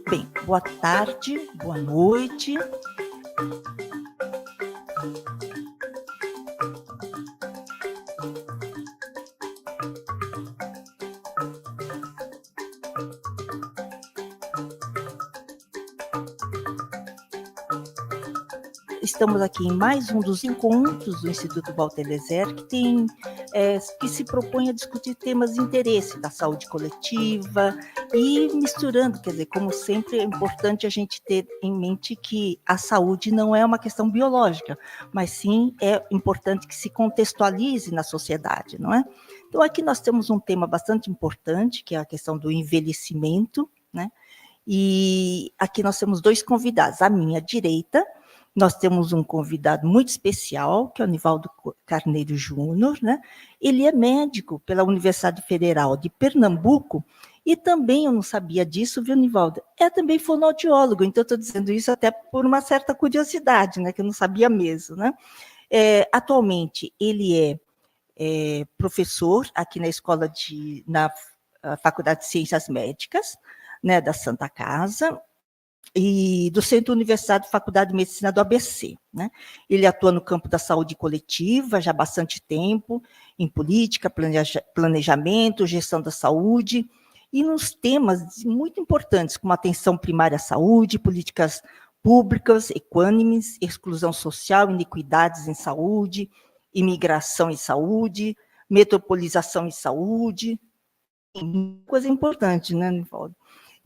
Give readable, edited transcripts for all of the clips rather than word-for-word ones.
Bem, boa tarde, boa noite. Estamos aqui em mais um dos encontros do Instituto Walter Lezer, que se propõe a discutir temas de interesse da saúde coletiva e misturando, quer dizer, como sempre, é importante a gente ter em mente que a saúde não é uma questão biológica, mas sim é importante que se contextualize na sociedade, não é? Então, aqui nós temos um tema bastante importante, que é a questão do envelhecimento, né? E aqui nós temos dois convidados. À minha direita, nós temos um convidado muito especial, que é o Nivaldo Carneiro Júnior, né? Ele é médico pela Universidade Federal de Pernambuco e também, eu não sabia disso, viu, Nivaldo? É também fonoaudiólogo, então estou dizendo isso até por uma certa curiosidade, né? Que eu não sabia mesmo, né? Atualmente, ele é professor aqui na Faculdade de Ciências Médicas, né, da Santa Casa, e do Centro Universitário de Faculdade de Medicina do ABC. Né? Ele atua no campo da saúde coletiva já há bastante tempo, em política, planejamento, gestão da saúde, e nos temas muito importantes, como atenção primária à saúde, políticas públicas, equânimes, exclusão social, iniquidades em saúde, imigração em saúde, metropolização em saúde, coisa importante, né, Nivaldo?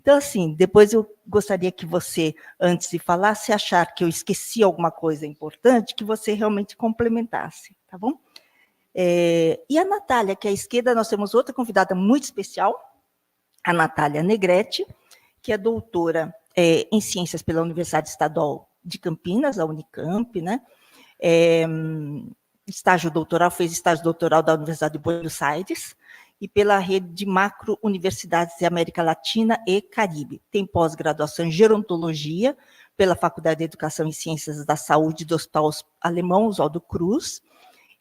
Então, assim, depois eu gostaria que você, antes de falar, se achar que eu esqueci alguma coisa importante, que você realmente complementasse, tá bom? E a Natália, que é à esquerda, nós temos outra convidada muito especial, a Natália Negrete, que é doutora em Ciências pela Universidade Estadual de Campinas, a Unicamp, né? Fez estágio doutoral da Universidade de Buenos Aires, e pela rede de macro-universidades de América Latina e Caribe. Tem pós-graduação em gerontologia pela Faculdade de Educação e Ciências da Saúde do Hospital Alemão Oswaldo Cruz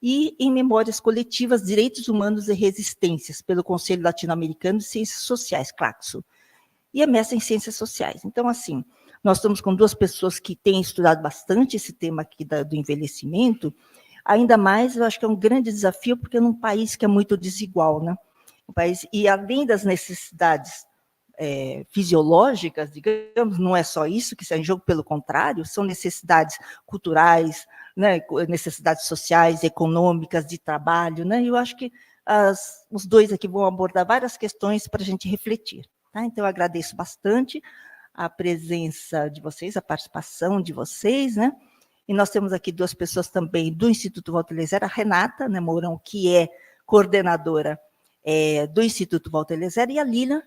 e em Memórias Coletivas, Direitos Humanos e Resistências pelo Conselho Latino-Americano de Ciências Sociais, CLACSO, e é mestre em Ciências Sociais. Então, assim, nós estamos com duas pessoas que têm estudado bastante esse tema aqui do envelhecimento. Ainda mais, eu acho que é um grande desafio, porque é num país que é muito desigual, né? E além das necessidades fisiológicas, digamos, não é só isso que está em jogo, pelo contrário, são necessidades culturais, né, necessidades sociais, econômicas, de trabalho, né? E eu acho que os dois aqui vão abordar várias questões para a gente refletir. Tá? Então, eu agradeço bastante a presença de vocês, a participação de vocês, né? E nós temos aqui duas pessoas também do Instituto Walter Lezer, a Renata, né, Mourão, que é coordenadora do Instituto Walter Lezer, e a Lilian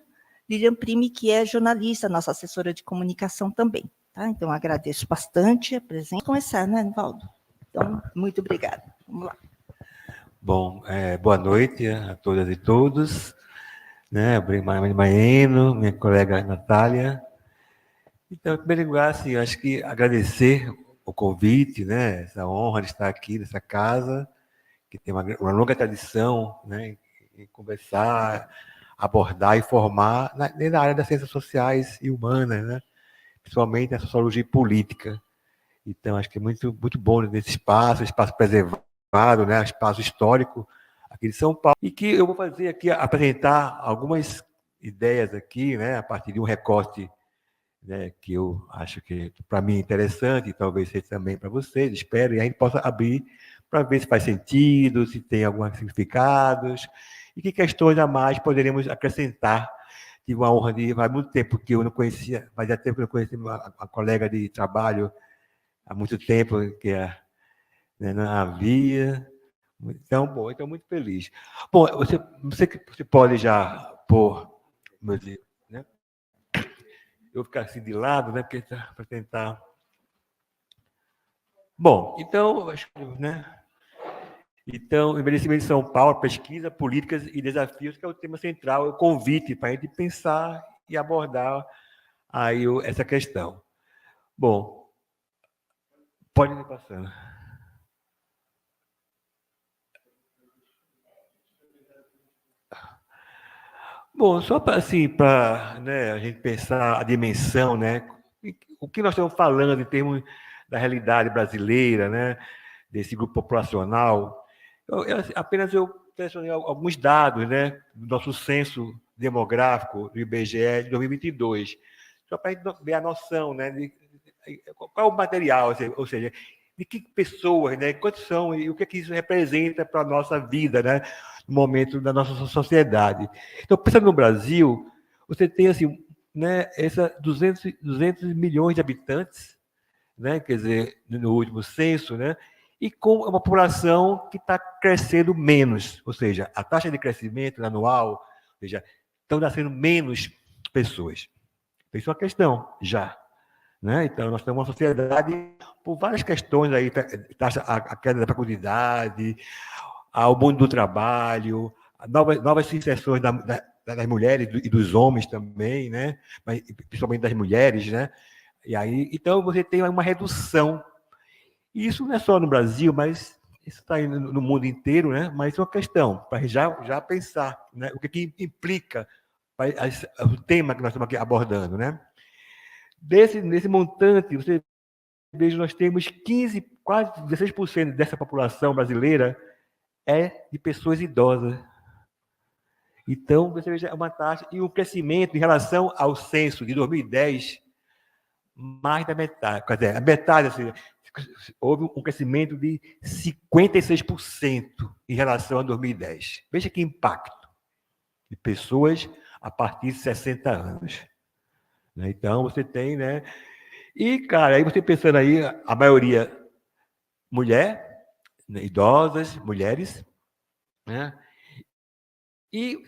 Prime, que é jornalista, nossa assessora de comunicação também. Tá? Então, agradeço bastante a presença. Vamos começar, né, Nivaldo? Então, muito obrigada. Vamos lá. Bom, boa noite a todas e todos. Né, Maeno, minha colega Natália. Então, em primeiro lugar, assim, eu acho que agradecer o convite, né, essa honra de estar aqui nessa casa, que tem uma longa tradição, né, em conversar, abordar e formar na área das ciências sociais e humanas, né, principalmente na sociologia política. Então, acho que é muito, muito bom nesse espaço preservado, né, espaço histórico aqui de São Paulo, e que eu vou fazer aqui, apresentar algumas ideias aqui, né, a partir de um recorte, né, que eu acho que para mim é interessante, e talvez seja também para vocês, espero, e a gente possa abrir para ver se faz sentido, se tem alguns significados, e que questões a mais poderemos acrescentar. Tive uma honra de, faz muito tempo que eu não conhecia, fazia tempo que eu não conhecia uma colega de trabalho, há muito tempo que né, não havia. Então, bom, então muito feliz. Bom, você pode já pôr, né? Eu ficar assim de lado, né? Porque para tentar. Bom, então, acho que, né? Então, envelhecimento de São Paulo, pesquisa, políticas e desafios, que é o tema central, é o convite para a gente pensar e abordar aí essa questão. Bom, Pode ir passando. Bom, só para assim, né, a gente pensar a dimensão, né, o que nós estamos falando em termos da realidade brasileira, né, desse grupo populacional, apenas eu selecionei alguns dados, né, do nosso censo demográfico do IBGE de 2022, só para a gente ver a noção, né, qual é o material, ou seja, de que pessoas, né, quantos são e o que é que isso representa para a nossa vida, né, no momento da nossa sociedade. Então, pensando no Brasil, você tem assim, né, 200 milhões de habitantes, né, quer dizer, no último censo, né, e com uma população que está crescendo menos, ou seja, a taxa de crescimento anual, ou seja, estão nascendo menos pessoas. Isso é uma questão já. Né? Então, nós temos uma sociedade, por várias questões aí, a queda da fecundidade, o mundo do trabalho, novas inserções das mulheres e dos homens também, né? Mas, principalmente das mulheres, né? E aí, então, você tem uma redução. E isso não é só no Brasil, mas isso está aí no mundo inteiro, né? Mas é uma questão para já pensar, né? O que implica o tema que nós estamos aqui abordando, né? Nesse montante, você veja, nós temos 15, quase 16% dessa população brasileira é de pessoas idosas. Então, você veja uma taxa e um crescimento em relação ao censo de 2010, mais da metade. Quer dizer, a metade, assim, houve um crescimento de 56% em relação a 2010. Veja que impacto de pessoas a partir de 60 anos. Então, você tem, né? E, cara, aí você pensando aí, a maioria mulher, né, idosas, mulheres, né? E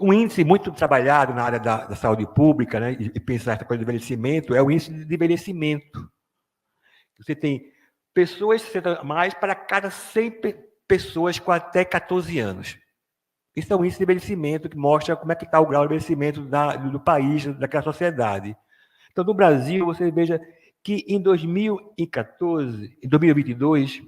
um índice muito trabalhado na área da saúde pública, né? E pensar essa coisa do envelhecimento, é o índice de envelhecimento. Você tem pessoas 60 mais para cada 100 pessoas com até 14 anos. Isso é um índice de envelhecimento que mostra como é que está o grau de envelhecimento do país, daquela sociedade. Então, no Brasil, você veja que em 2014, em 2022,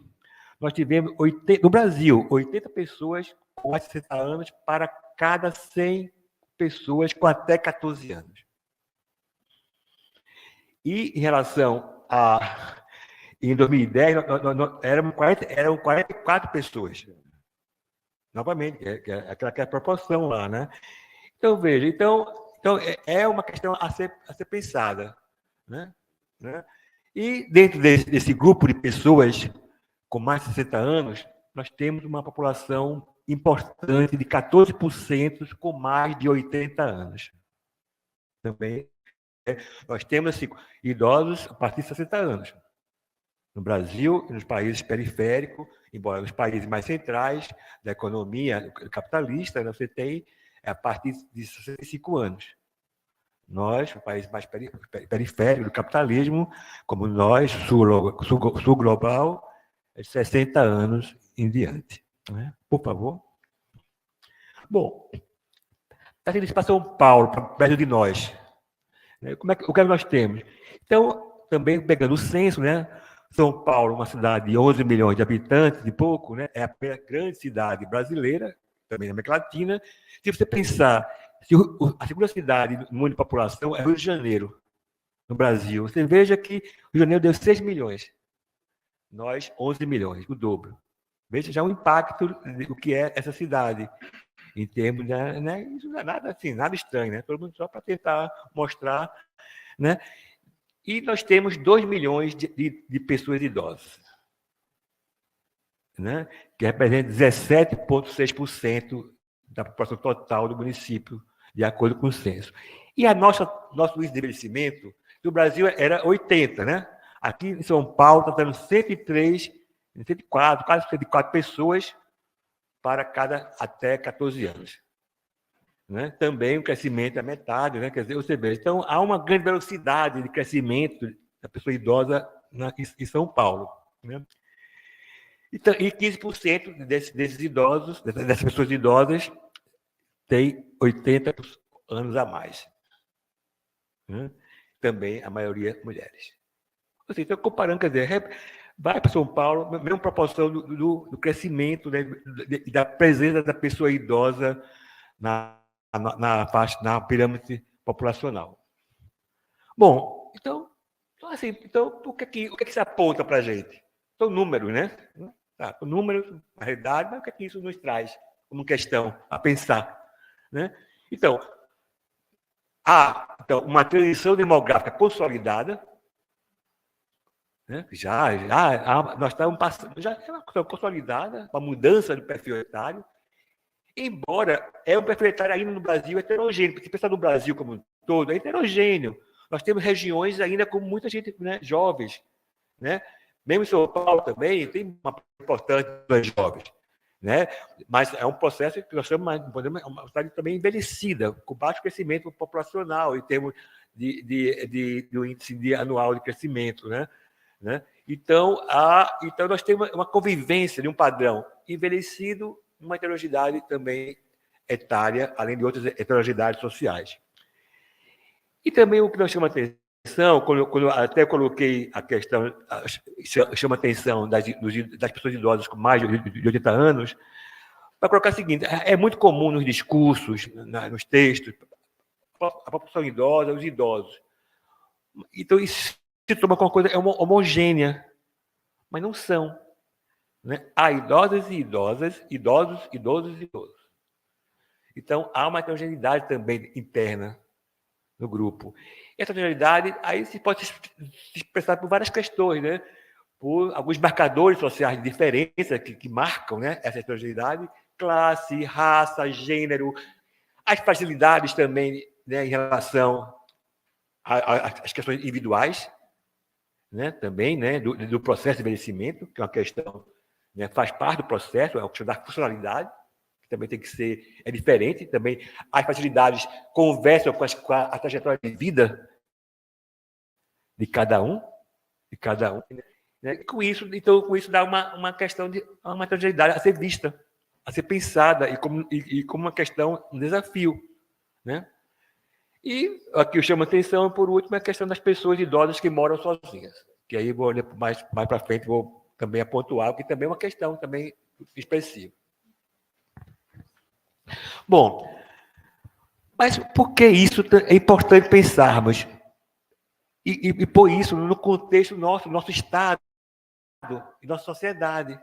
nós tivemos, no Brasil, 80 pessoas com mais de 60 anos para cada 100 pessoas com até 14 anos. E em relação a... Em 2010, eram 44 pessoas. Novamente, aquela proporção lá, né? Então, veja, é uma questão a ser pensada, né? E dentro desse grupo de pessoas com mais de 60 anos, nós temos uma população importante de 14% com mais de 80 anos. Também nós temos assim, idosos a partir de 60 anos. No Brasil e nos países periféricos, embora nos países mais centrais da economia capitalista, você tem a partir de 65 anos. Nós, o país mais periférico do capitalismo, como nós, sul global, 60 anos em diante. Né? Por favor. Bom, está indo para São Paulo, perto de nós. O que nós temos? Então, também pegando o censo, né? São Paulo, uma cidade de 11 milhões de habitantes e pouco, né? É a primeira grande cidade brasileira, também na América Latina. Se você pensar, a segunda cidade no número de população é Rio de Janeiro, no Brasil. Você veja que o Rio de Janeiro deu 6 milhões. Nós, 11 milhões, o dobro. Veja já o impacto do que é essa cidade, em termos de, né, isso não é nada assim, nada estranho, né? Todo mundo só para tentar mostrar, né? E nós temos 2 milhões de pessoas idosas, né? Que representa 17,6% da população total do município, de acordo com o censo. E nosso índice de envelhecimento do Brasil era 80, né? Aqui em São Paulo está dando 103, 104, quase 104 pessoas para cada até 14 anos. Né? Também o crescimento é metade, né? Quer dizer, você vê, então há uma grande velocidade de crescimento da pessoa idosa em São Paulo. Né? Então, e 15% desses idosos, dessas pessoas idosas, tem 80 anos a mais. Né? Também a maioria mulheres. Assim, então, comparando, quer dizer, vai para São Paulo, mesma proporção do crescimento, né, da presença da pessoa idosa na pirâmide populacional. Bom, então assim, então o que se aponta para a gente? São números, né? Tá, números, a realidade, mas o que é que isso nos traz como questão a pensar, né? Então, há uma transição demográfica consolidada, né? Nós estamos passando, já é uma questão consolidada, uma mudança do perfil etário, embora é um perfil etário ainda no Brasil heterogêneo, porque se pensar no Brasil como um todo, é heterogêneo. Nós temos regiões ainda com muita gente, né, jovens, né? Mesmo em São Paulo também tem uma importante dos jovens, né? Mas é um processo que nós chamamos de uma cidade também envelhecida, com baixo crescimento populacional em termos do índice anual de crescimento, né? Então, nós temos uma convivência de um padrão envelhecido, uma heterogeneidade também etária, além de outras heterogeneidades sociais. E também o que nós chama atenção, quando eu até coloquei a questão, chama atenção das pessoas idosas com mais de 80 anos, para colocar o seguinte: é muito comum nos discursos, nos textos, a população idosa, os idosos. Então, isso se toma como uma coisa homogênea, mas não são. Né? Há idosas e idosas, idosos, idosos e idosos. Então, há uma heterogeneidade também interna no grupo. E essa heterogeneidade aí se pode se expressar por várias questões, né? Por alguns marcadores sociais de diferença que marcam, né, essa heterogeneidade: classe, raça, gênero, as facilidades também, né, em relação às questões individuais, né, também, né, do processo de envelhecimento, que é uma questão, né, faz parte do processo, é a questão da funcionalidade, que também tem que ser, é diferente também. As facilidades conversam com a trajetória de vida de cada um, né? E com isso dá uma questão de uma heterogeneidade a ser vista, a ser pensada e como uma questão, um desafio, né? E aqui eu chamo a atenção, por último, a questão das pessoas idosas que moram sozinhas, que aí vou mais para frente vou também pontuar, que também é uma questão também expressiva. Bom, mas por que isso é importante pensarmos? E pôr isso no contexto nosso Estado e nossa sociedade.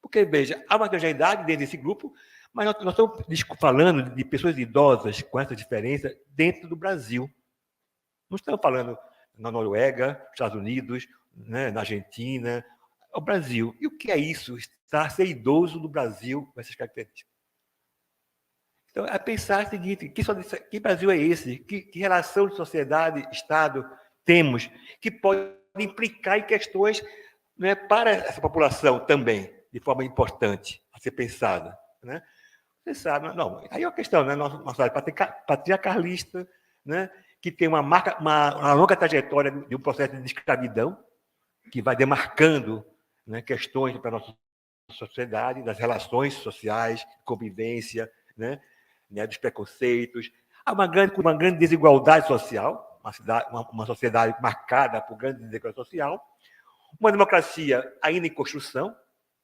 Porque, veja, há uma heterogeneidade dentro desse grupo, mas nós estamos falando de pessoas idosas com essa diferença dentro do Brasil. Não estamos falando na Noruega, nos Estados Unidos, né, na Argentina, é o Brasil. E o que é isso? Ser idoso no Brasil com essas características. Então, é pensar o seguinte: que Brasil é esse? Que relação de sociedade, Estado temos que pode implicar em questões, né, para essa população também, de forma importante a ser pensada, né? Você sabe, não, aí é uma questão, né? Nossa patriarcalista, né? Que tem uma longa trajetória de um processo de escravidão, que vai demarcando, né, questões para a nossa sociedade, das relações sociais, convivência, né, dos preconceitos. Há uma grande desigualdade social, uma sociedade marcada por grande desigualdade social, uma democracia ainda em construção,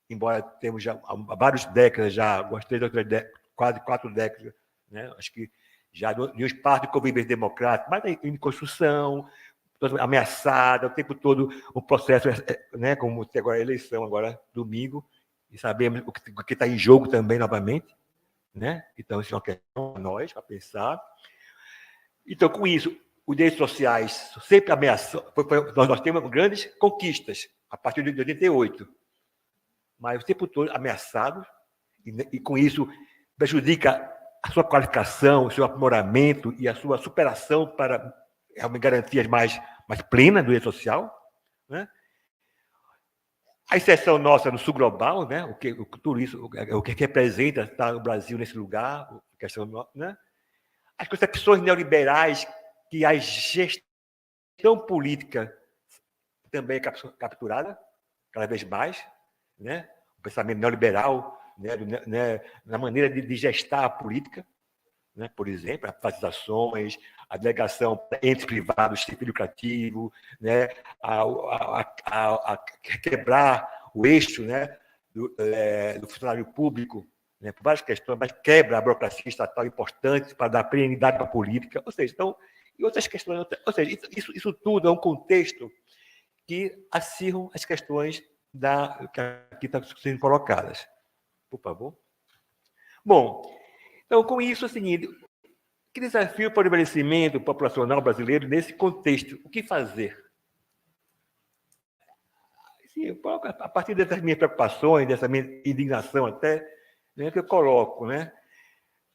embora temos já há várias décadas, quase 4 décadas, né? Acho que já de um espaço de convivência democrática, mas em construção, ameaçada, o tempo todo um processo, né? Como tem agora a eleição, agora domingo, e sabemos o que está em jogo também, novamente, né? Então, isso é uma questão para nós, para pensar. Então, com isso, os direitos sociais sempre ameaçam. Nós temos grandes conquistas a partir de 88, mas o tempo todo ameaçados, e com isso prejudica a sua qualificação, o seu aprimoramento e a sua superação para garantias mais plenas do direito social, né? A exceção nossa no sul global, né? O que representa estar no Brasil nesse lugar, questão, né? As concepções neoliberais que a gestão política também é capturada cada vez mais, né? O pensamento neoliberal, né, na maneira de gestar a política, né? Por exemplo, a privatizações, a delegação entre privados sem fim lucrativo, né? A quebrar o eixo, né? do funcionário público, né? Por várias questões, mas quebra a burocracia estatal importante para dar perenidade para a política, ou seja, então, e outras questões, ou seja, isso tudo é um contexto que acirram as questões que aqui estão sendo colocadas. Por favor. Bom, então, com isso, é o seguinte, que desafio para o envelhecimento populacional brasileiro nesse contexto? O que fazer? Sim, a partir dessas minhas preocupações, dessa minha indignação até, né, que eu coloco, né?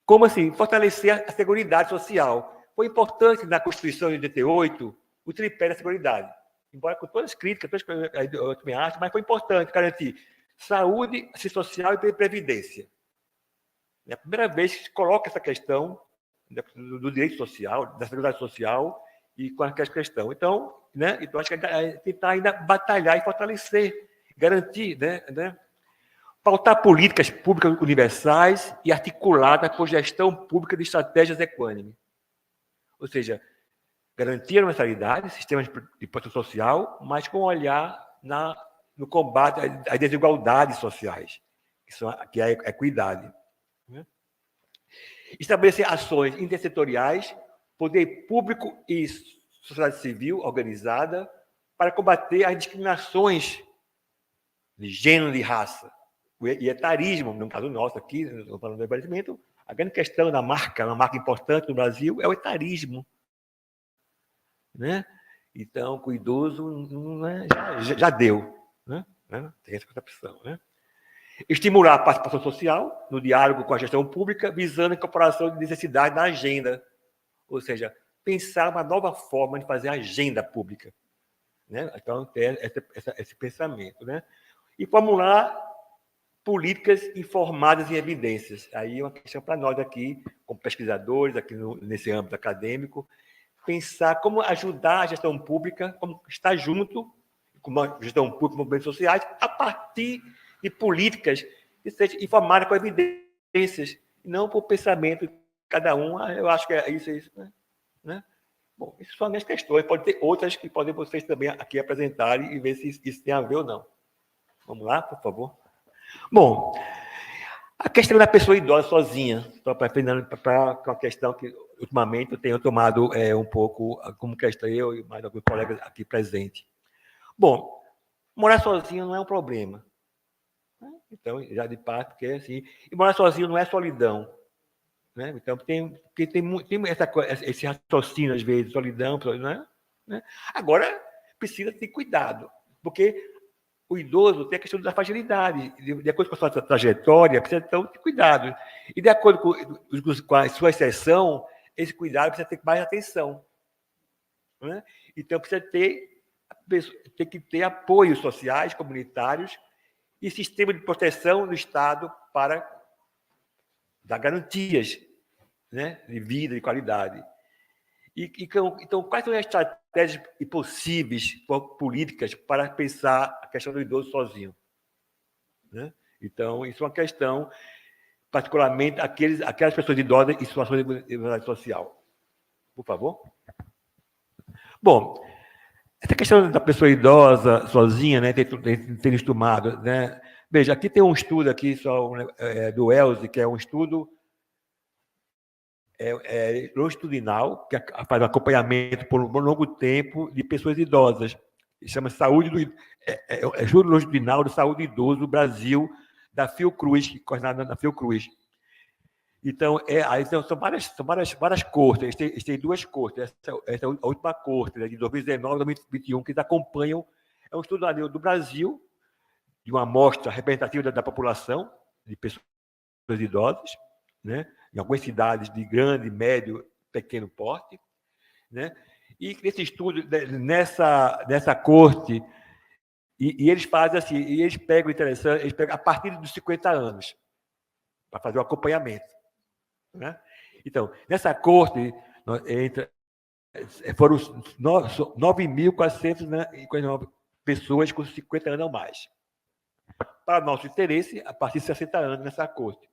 Como assim? Fortalecer a seguridade social. Foi importante na Constituição de 88 o tripé da seguridade. Embora com todas as críticas, eu também acho, mas foi importante garantir saúde, assistência social e previdência. É a primeira vez que se coloca essa questão do direito social, da seguridade social e com essa questão. Então, né, então acho que é tentar ainda batalhar e fortalecer, garantir, né, pautar políticas públicas universais e articuladas por gestão pública de estratégias equânimes. Ou seja, garantir a universalidade, sistemas de proteção social, mas com olhar no combate às desigualdades sociais, que é a equidade. Estabelecer ações intersetoriais, poder público e sociedade civil organizada para combater as discriminações de gênero e de raça. E etarismo, no caso nosso aqui, no plano do envelhecimento, a grande questão da marca, uma marca importante no Brasil, é o etarismo. Né? Então, com o idoso, já deu. Né? Tem essa concepção. Né? Estimular a participação social no diálogo com a gestão pública, visando a incorporação de necessidade na agenda. Ou seja, pensar uma nova forma de fazer agenda pública. Né? Então, ter esse pensamento. Né? E formular políticas informadas em evidências. Aí é uma questão para nós aqui, como pesquisadores, aqui nesse âmbito acadêmico, pensar como ajudar a gestão pública, como estar junto com a gestão pública, movimentos sociais, a partir de políticas que sejam informadas com evidências, não por pensamento de cada um. Eu acho que é isso. Né? Bom, isso são as minhas questões. Pode ter outras que podem vocês também aqui apresentarem e ver se isso tem a ver ou não. Vamos lá, por favor. Bom, a questão da pessoa idosa sozinha, para uma questão que ultimamente eu tenho tomado um pouco como questão, eu e mais alguns colegas aqui presentes. Bom, morar sozinho não é um problema. Então, já de parte, porque assim, e morar sozinho não é solidão. Né? Então, tem esse raciocínio, às vezes, solidão, né? Agora, precisa ter cuidado, porque o idoso tem a questão da fragilidade. De acordo com a sua trajetória, precisa ter cuidado. E de acordo com a sua exceção, esse cuidado precisa ter mais atenção. Né? Então, precisa tem que ter apoios sociais, comunitários e sistema de proteção do Estado para dar garantias, né, de vida, de qualidade. Então, quais são as estratégias possíveis políticas para pensar a questão do idoso sozinho? Né? Então, isso é uma questão, particularmente, aquelas pessoas idosas em situações de desigualdade social. Por favor. Bom, essa questão da pessoa idosa sozinha, né, ter estimado, né? Veja, aqui tem um estudo aqui do ELSE, que é um estudo longitudinal, que faz acompanhamento por um longo tempo de pessoas idosas. Chama-se Estudo Longitudinal de Saúde Idoso do Brasil, da Fiocruz, coordenada na Fiocruz. Então, são várias cortes, eles têm duas cortes, essa é a última corte, né, de 2019 e 2021, que eles acompanham, é um estudo do Brasil, de uma amostra representativa da população, de pessoas idosas, né, em algumas cidades de grande, médio, pequeno porte, né? E nesse estudo, nessa corte, e eles fazem assim, e eles pegam a partir dos 50 anos, para fazer o acompanhamento. Né? Então, nessa corte, foram 9.459 pessoas com 50 anos ou mais. Para nosso interesse, a partir de 60 anos nessa corte.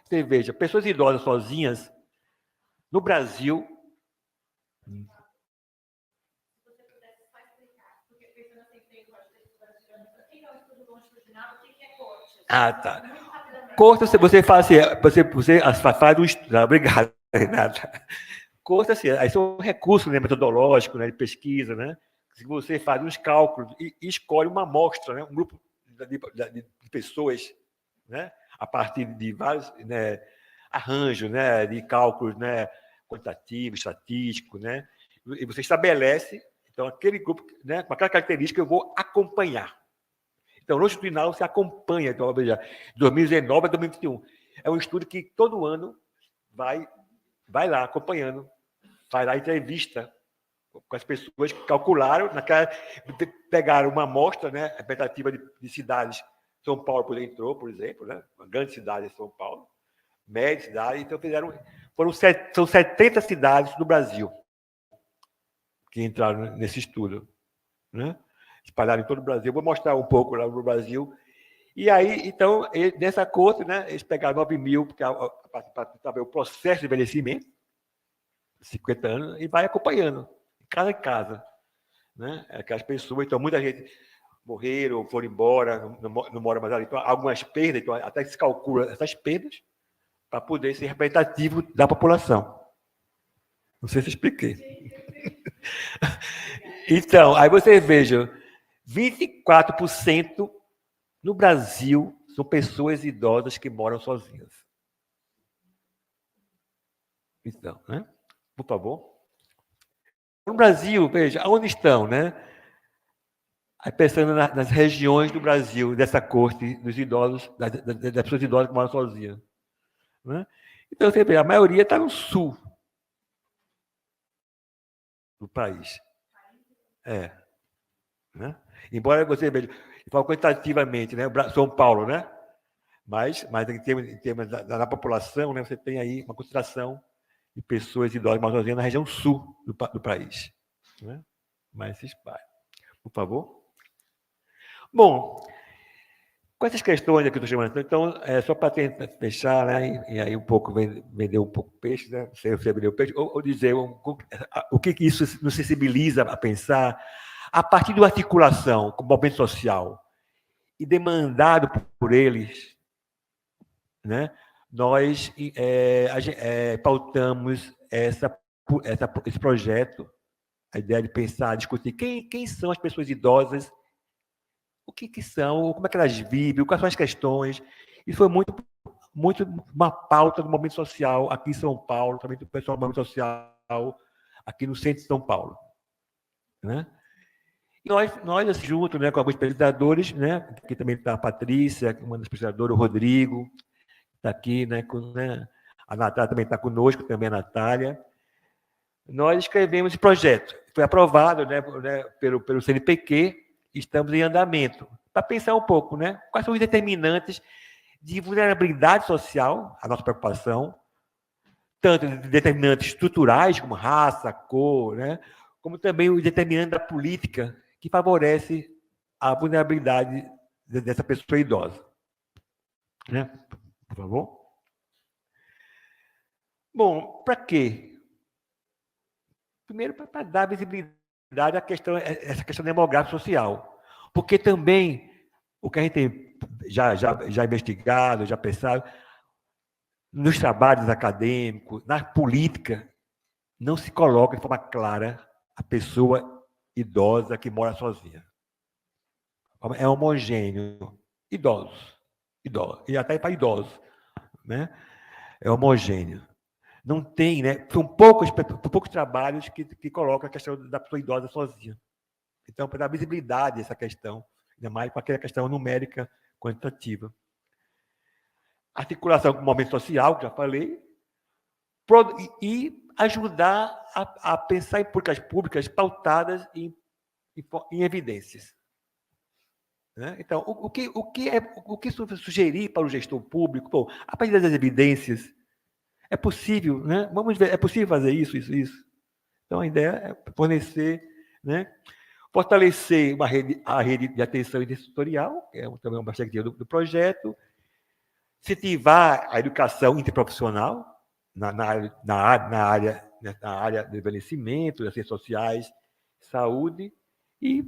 Você veja, pessoas idosas sozinhas, no Brasil... Ah, tá. Corta, você faz assim, você faz um estudo. Obrigado, Renata. Corta assim, aí são recursos, né, metodológicos, né, de pesquisa, né? Se você faz uns cálculos e escolhe uma amostra, né, um grupo de pessoas, né, a partir de vários, né, arranjos, né, de cálculos, né, quantitativo, estatístico, né, e você estabelece, então, aquele grupo, né, com aquela característica, eu vou acompanhar. Então, longitudinal, você acompanha, então, veja, 2019 a 2021. É um estudo que todo ano vai lá acompanhando, faz lá entrevista com as pessoas que calcularam, pegaram uma amostra, né, representativa de cidades. São Paulo entrou, por exemplo, né, uma grande cidade é São Paulo, média cidade, então são 70 cidades no Brasil que entraram nesse estudo, né? Espalharam em todo o Brasil. Eu vou mostrar um pouco lá no Brasil. E aí, então, nessa conta, né, eles pegaram 9 mil para saber o processo de envelhecimento, 50 anos, e vai acompanhando, casa em casa, né? Aquelas pessoas, então, muita gente morreram, foram embora, não mora mais ali. Então, algumas perdas, então, até se calcula essas perdas para poder ser representativo da população. Não sei se expliquei. Então, aí você veja, 24% no Brasil são pessoas idosas que moram sozinhas. Então, né? Por favor. No Brasil, veja, onde estão, né? Aí pensando nas regiões do Brasil, dessa corte dos idosos, das pessoas idosas que moram sozinhas. Né? Então, você vê, a maioria está no sul do país. Né? Embora você veja, fala quantitativamente, né? São Paulo, né? Mas em termos da população, né? Você tem aí uma concentração de pessoas idosas mais sozinhas na região sul do país. Né? Mas se espalha. Por favor. Bom, com essas questões aqui que eu estou chamando, então, só para tentar fechar, né, e aí um pouco vender um pouco peixe, né, você vender o peixe, ou dizer o que isso nos sensibiliza a pensar, a partir de uma articulação com o movimento social e demandado por eles, né, nós pautamos esse projeto, a ideia de pensar, discutir quem são as pessoas idosas, o que são, como é que elas vivem, quais são as questões. Isso foi muito uma pauta do movimento social aqui em São Paulo, também do pessoal do movimento social aqui no centro de São Paulo. Né? E nós assim, junto, né, com alguns pesquisadores, né, aqui também está a Patrícia, uma das pesquisadoras, o Rodrigo, está aqui, né, a Natália também está conosco, também a Natália. Nós escrevemos esse projeto. Foi aprovado, né, pelo CNPq, estamos em andamento, para pensar um pouco, né? Quais são os determinantes de vulnerabilidade social, a nossa preocupação, tanto de determinantes estruturais, como raça, cor, né? Como também os determinantes da política, que favorece a vulnerabilidade dessa pessoa idosa. Né? Por favor. Bom, para quê? Primeiro, para dar visibilidade à essa questão demográfica social. Porque também o que a gente tem já investigado, já pensado, nos trabalhos acadêmicos, na política, não se coloca de forma clara a pessoa idosa que mora sozinha. É homogêneo. Idosos. E até para idosos. Né? É homogêneo. Não tem, né? São poucos trabalhos que colocam a questão da pessoa idosa sozinha. Então, para dar visibilidade a essa questão, ainda mais com aquela questão numérica quantitativa. Articulação com o movimento social, que já falei, e ajudar a pensar em políticas públicas pautadas em evidências. Né? Então, o que sugerir para o gestor público? Bom, a partir das evidências, é possível, né? Vamos ver, é possível fazer isso. Então, a ideia é fornecer, né? Fortalecer a rede de atenção intersetorial, que é também uma perspectiva do projeto, incentivar a educação interprofissional na área do envelhecimento, das ciências sociais, saúde, e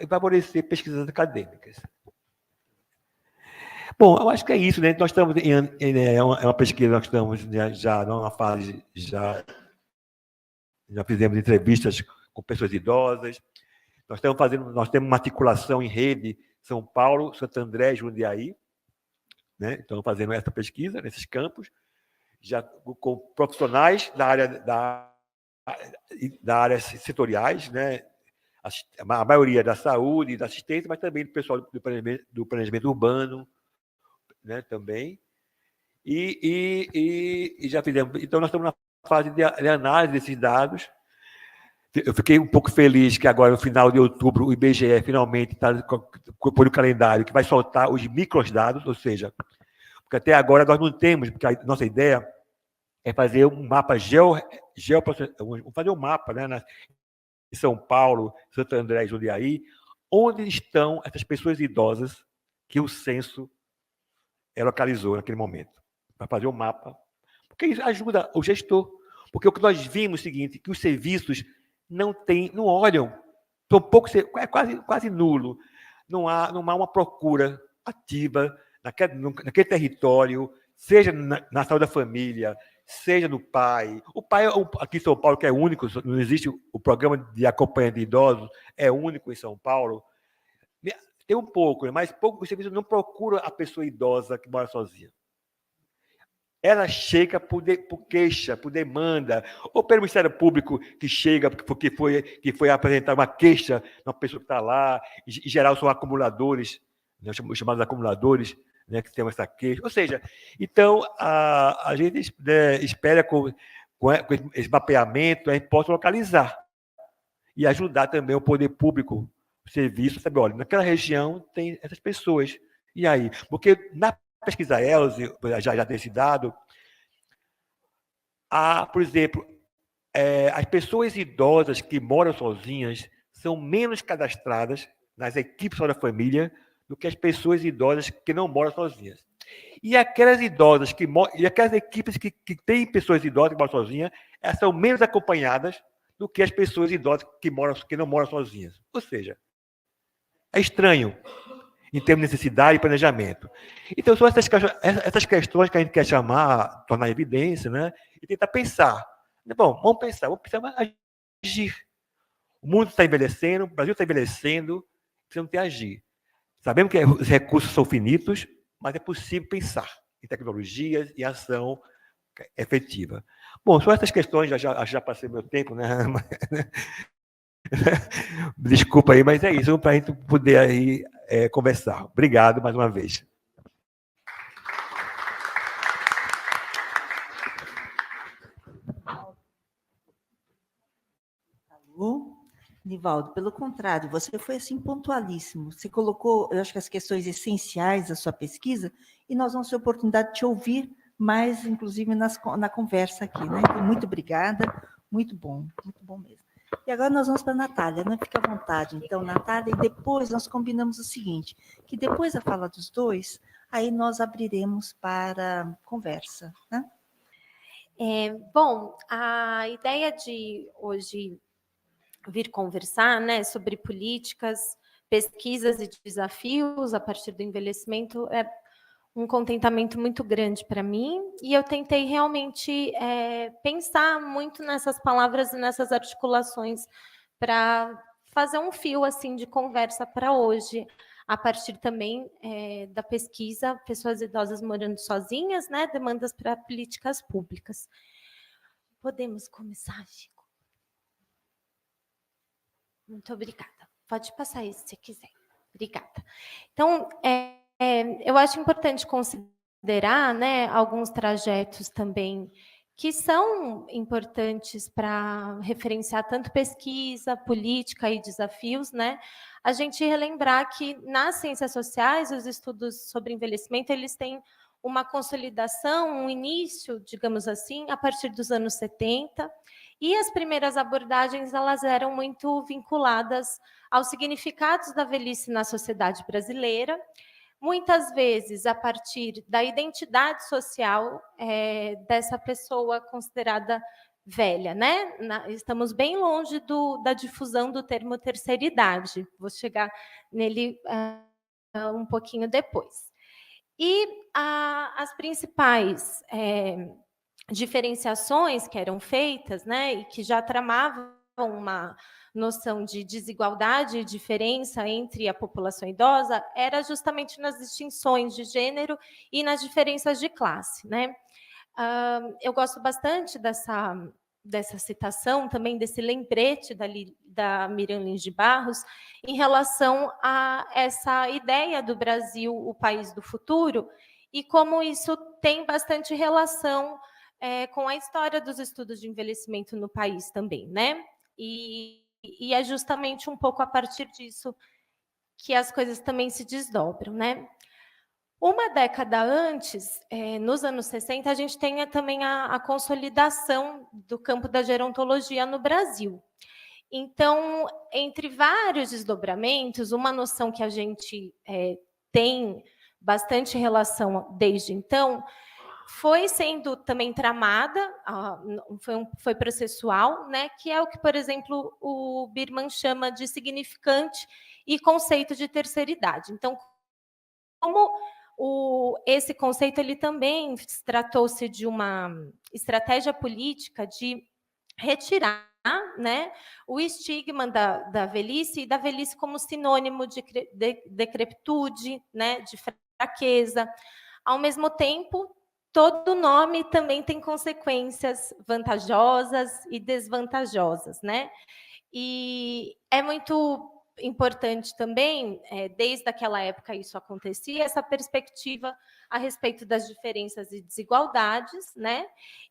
favorecer pesquisas acadêmicas. Bom, eu acho que é isso, né? Nós estamos é uma pesquisa, nós estamos já numa fase, já fizemos entrevistas com pessoas idosas, nós temos uma articulação em rede São Paulo, Santo André e Jundiaí, né? Estamos fazendo essa pesquisa nesses campos, já com profissionais da área setoriais, né? A maioria da saúde, da assistência, mas também do pessoal do planejamento urbano, né? Também. E já fizemos. Então, nós estamos na fase de análise desses dados. Eu fiquei um pouco feliz que agora, no final de outubro, o IBGE finalmente está por o calendário que vai soltar os microdados, ou seja, porque até agora nós não temos, porque a nossa ideia é fazer um mapa fazer um mapa, né, em São Paulo, Santo André e Jundiaí, onde estão essas pessoas idosas que o censo localizou naquele momento, para fazer um mapa, porque isso ajuda o gestor, porque o que nós vimos é o seguinte, que os serviços não olham, são pouco, é quase nulo, não há uma procura ativa naquele território, seja na saúde da família, seja no pai. O pai, aqui em São Paulo, que é único, não existe o programa de acompanhamento de idosos, é único em São Paulo. Tem um pouco, mas o serviço não procura a pessoa idosa que mora sozinha. Ela chega por queixa, por demanda, ou pelo Ministério Público que chega porque foi apresentar uma queixa de uma pessoa que está lá, em geral são acumuladores, né, os chamados acumuladores, né, que tem essa queixa. Ou seja, então, a gente, né, espera com esse mapeamento, a gente possa localizar e ajudar também o poder público, o serviço, sabe, olha, naquela região tem essas pessoas. E aí? Porque na pesquisa ELSE, já desse dado, por exemplo, as pessoas idosas que moram sozinhas são menos cadastradas nas equipes da família do que as pessoas idosas que não moram sozinhas. E aquelas idosas e aquelas equipes que têm pessoas idosas que moram sozinhas, elas são menos acompanhadas do que as pessoas idosas que não moram sozinhas. Ou seja, é estranho em termos de necessidade e planejamento. Então, são essas questões que a gente quer tornar evidência, né? E tentar pensar. Bom, vamos pensar, mas agir. O mundo está envelhecendo, o Brasil está envelhecendo, precisamos ter agir. Sabemos que os recursos são finitos, mas é possível pensar em tecnologias e ação efetiva. Bom, são essas questões, já passei meu tempo, né? Desculpa aí, mas é isso, para a gente poder aí conversar. Obrigado mais uma vez. Nivaldo, pelo contrário, você foi assim pontualíssimo. Você colocou, eu acho que as questões essenciais da sua pesquisa, e nós vamos ter a oportunidade de te ouvir mais, inclusive, na conversa aqui, né? Então, muito obrigada, muito bom mesmo. E agora nós vamos para a Natália, né? Fica à vontade. Então, Natália, e depois nós combinamos o seguinte, que depois da fala dos dois, aí nós abriremos para conversa, né? Bom, a ideia de hoje vir conversar, né, sobre políticas, pesquisas e desafios a partir do envelhecimento é um contentamento muito grande para mim, e eu tentei realmente pensar muito nessas palavras e nessas articulações para fazer um fio assim de conversa para hoje, a partir também da pesquisa Pessoas Idosas Morando Sozinhas, né, demandas para políticas públicas. Podemos começar, Chico? Muito obrigada. Pode passar isso se quiser. Obrigada. Então, eu acho importante considerar, né, alguns trajetos também que são importantes para referenciar tanto pesquisa, política e desafios, né? A gente relembrar que nas ciências sociais, os estudos sobre envelhecimento, eles têm uma consolidação, um início, digamos assim, a partir dos anos 70, e as primeiras abordagens elas eram muito vinculadas aos significados da velhice na sociedade brasileira, muitas vezes a partir da identidade social dessa pessoa considerada velha, né? Estamos bem longe da difusão do termo terceira idade. Vou chegar nele um pouquinho depois. E as principais diferenciações que eram feitas, né, e que já tramavam uma noção de desigualdade e diferença entre a população idosa, era justamente nas distinções de gênero e nas diferenças de classe, né? Eu gosto bastante dessa citação, também desse lembrete da Miriam Lins de Barros, em relação a essa ideia do Brasil, o país do futuro, e como isso tem bastante relação com a história dos estudos de envelhecimento no país também, né? E é justamente um pouco a partir disso que as coisas também se desdobram, né? Uma década antes, nos anos 60, a gente tem também a consolidação do campo da gerontologia no Brasil. Então, entre vários desdobramentos, uma noção que a gente tem bastante relação desde então, foi sendo também tramada, foi processual, né, que é o que, por exemplo, o Birman chama de significante e conceito de terceira idade. Então, como esse conceito ele também tratou-se de uma estratégia política de retirar, né, o estigma da velhice e da velhice como sinônimo de decrepitude, né, de fraqueza. Ao mesmo tempo, todo nome também tem consequências vantajosas e desvantajosas, né? E é muito importante também, desde aquela época isso acontecia, essa perspectiva a respeito das diferenças e desigualdades, né?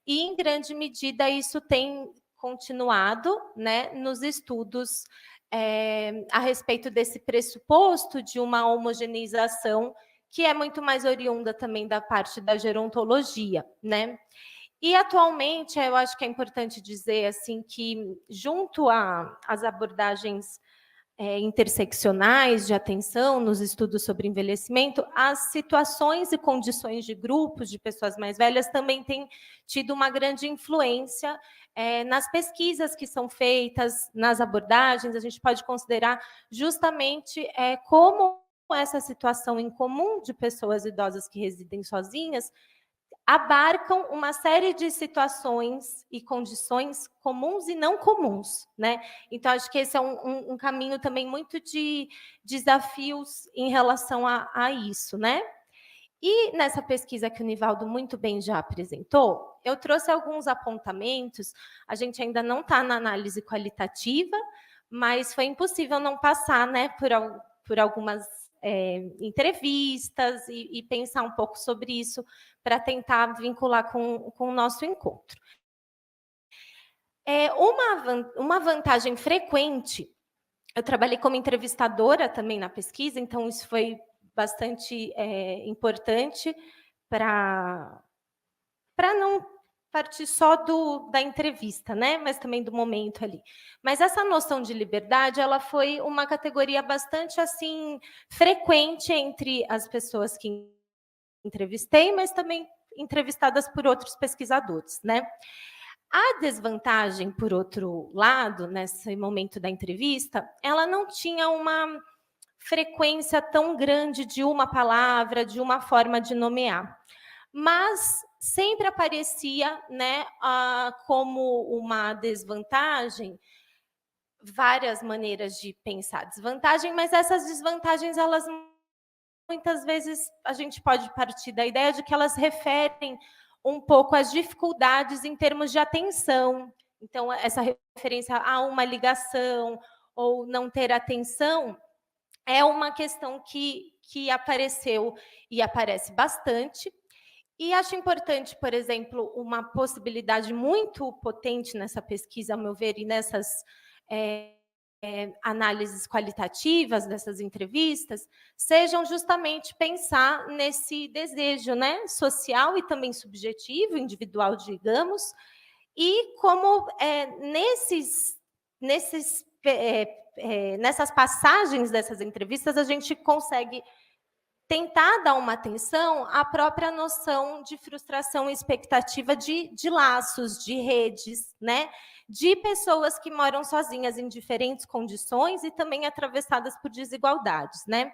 E, em grande medida, isso tem continuado, né, nos estudos a respeito desse pressuposto de uma homogeneização que é muito mais oriunda também da parte da gerontologia, né? E, atualmente, eu acho que é importante dizer assim que, junto às abordagens interseccionais de atenção nos estudos sobre envelhecimento, as situações e condições de grupos de pessoas mais velhas também têm tido uma grande influência nas pesquisas que são feitas, nas abordagens. A gente pode considerar justamente como essa situação em comum de pessoas idosas que residem sozinhas abarcam uma série de situações e condições comuns e não comuns, né? Então, acho que esse é um caminho também muito de desafios em relação a isso, né? E nessa pesquisa que o Nivaldo muito bem já apresentou, eu trouxe alguns apontamentos. A gente ainda não está na análise qualitativa, mas foi impossível não passar, né, por algumas entrevistas e pensar um pouco sobre isso para tentar vincular com o nosso encontro. Uma vantagem frequente, eu trabalhei como entrevistadora também na pesquisa, então isso foi bastante importante para não partir só da entrevista, né? Mas também do momento ali. Mas essa noção de liberdade, ela foi uma categoria bastante assim frequente entre as pessoas que entrevistei, mas também entrevistadas por outros pesquisadores, né? A desvantagem, por outro lado, nesse momento da entrevista, ela não tinha uma frequência tão grande de uma palavra, de uma forma de nomear, mas sempre aparecia, né, como uma desvantagem, várias maneiras de pensar desvantagem, mas essas desvantagens, elas muitas vezes a gente pode partir da ideia de que elas referem um pouco às dificuldades em termos de atenção. Então, essa referência a uma ligação ou não ter atenção é uma questão que apareceu e aparece bastante. E acho importante, por exemplo, uma possibilidade muito potente nessa pesquisa, ao meu ver, e nessas análises qualitativas dessas entrevistas, sejam justamente pensar nesse desejo, né, social e também subjetivo, individual, digamos, e como nessas passagens dessas entrevistas a gente consegue tentar dar uma atenção à própria noção de frustração e expectativa de laços, de redes, né? De pessoas que moram sozinhas em diferentes condições e também atravessadas por desigualdades, né?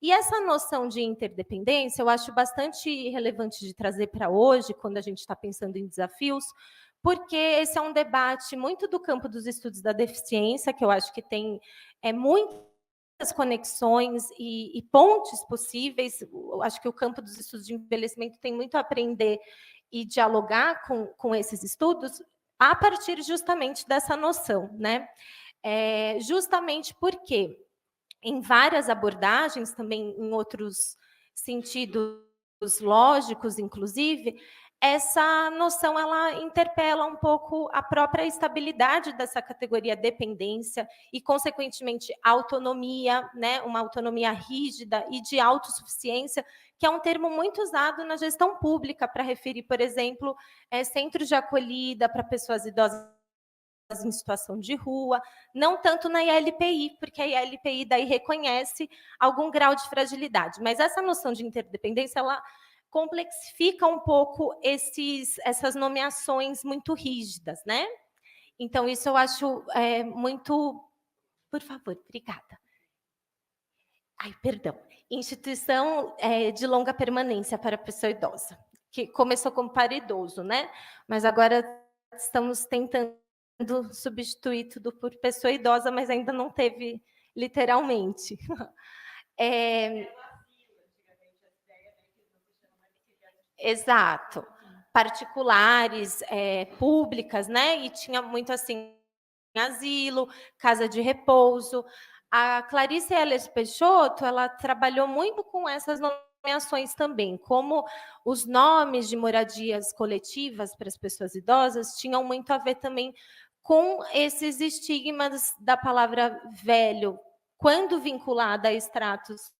E essa noção de interdependência eu acho bastante relevante de trazer para hoje, quando a gente está pensando em desafios, porque esse é um debate muito do campo dos estudos da deficiência, que eu acho que tem muitas conexões e pontes possíveis. Eu acho que o campo dos estudos de envelhecimento tem muito a aprender e dialogar com esses estudos a partir justamente dessa noção, né? Justamente porque em várias abordagens, também em outros sentidos lógicos, inclusive, essa noção ela interpela um pouco a própria estabilidade dessa categoria dependência e, consequentemente, autonomia, né? Uma autonomia rígida e de autossuficiência, que é um termo muito usado na gestão pública para referir, por exemplo, centros de acolhida para pessoas idosas em situação de rua, não tanto na ILPI, porque a ILPI daí reconhece algum grau de fragilidade. Mas essa noção de interdependência, ela complexifica um pouco essas nomeações muito rígidas, né? Então, isso eu acho muito... Por favor, obrigada. Ai, perdão. Instituição de longa permanência para a pessoa idosa, que começou como para idoso, né? Mas agora estamos tentando substituir tudo por pessoa idosa, mas ainda não teve literalmente. Exato. Particulares, públicas, né? E tinha muito assim, asilo, casa de repouso. A Clarice Heller Peixoto, ela trabalhou muito com essas nomeações também, como os nomes de moradias coletivas para as pessoas idosas tinham muito a ver também com esses estigmas da palavra velho, quando vinculada a estratos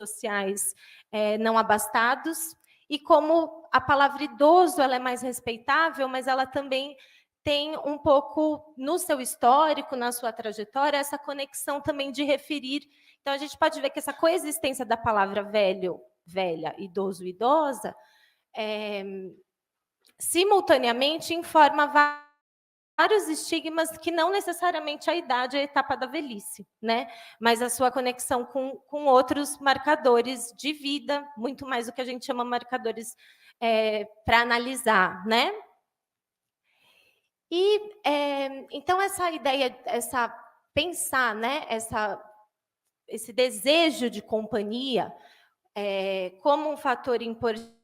sociais não abastados, e como a palavra idoso ela é mais respeitável, mas ela também tem um pouco no seu histórico, na sua trajetória, essa conexão também de referir. Então, a gente pode ver que essa coexistência da palavra velho, velha, idoso, idosa, simultaneamente informa vários estigmas que não necessariamente a idade é a etapa da velhice, né? Mas a sua conexão com outros marcadores de vida, muito mais do que a gente chama marcadores para analisar, né? E então essa ideia, pensar, né? Esse desejo de companhia como um fator importante,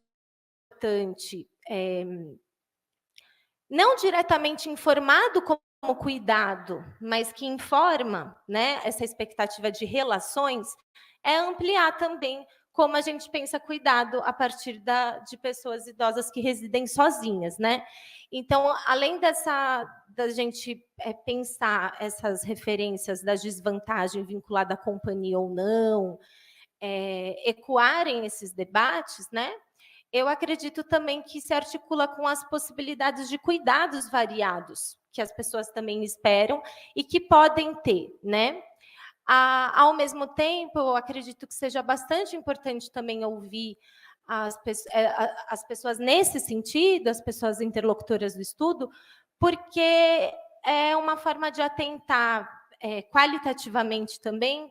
não diretamente informado como cuidado, mas que informa, né, essa expectativa de relações, é ampliar também como a gente pensa cuidado a partir de pessoas idosas que residem sozinhas, né? Então, além da gente pensar essas referências da desvantagem vinculada à companhia ou não, ecoarem esses debates, né? Eu acredito também que se articula com as possibilidades de cuidados variados que as pessoas também esperam e que podem ter, né? Ao mesmo tempo, eu acredito que seja bastante importante também ouvir as pessoas nesse sentido, as pessoas interlocutoras do estudo, porque é uma forma de atentar qualitativamente também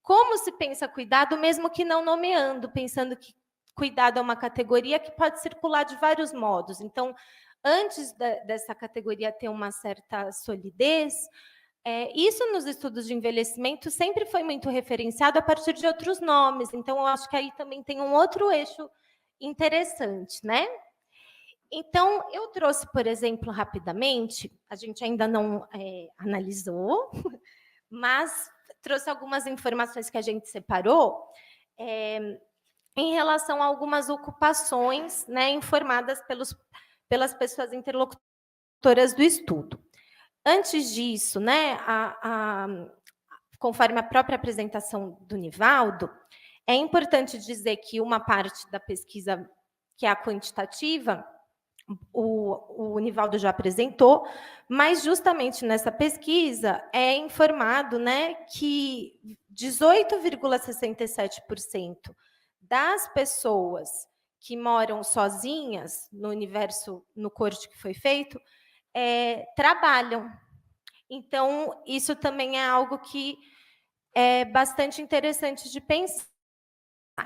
como se pensa cuidado, mesmo que não nomeando, pensando que cuidado é uma categoria que pode circular de vários modos. Então, antes dessa categoria ter uma certa solidez, isso nos estudos de envelhecimento sempre foi muito referenciado a partir de outros nomes. Então, eu acho que aí também tem um outro eixo interessante, né? Então, eu trouxe, por exemplo, rapidamente, a gente ainda não analisou, mas trouxe algumas informações que a gente separou, em relação a algumas ocupações, né, informadas pelas pessoas interlocutoras do estudo. Antes disso, né, conforme a própria apresentação do Nivaldo, é importante dizer que uma parte da pesquisa, que é a quantitativa, o Nivaldo já apresentou, mas justamente nessa pesquisa é informado, né, que 18,67% das pessoas que moram sozinhas no universo, no corte que foi feito, trabalham. Então, isso também é algo que é bastante interessante de pensar.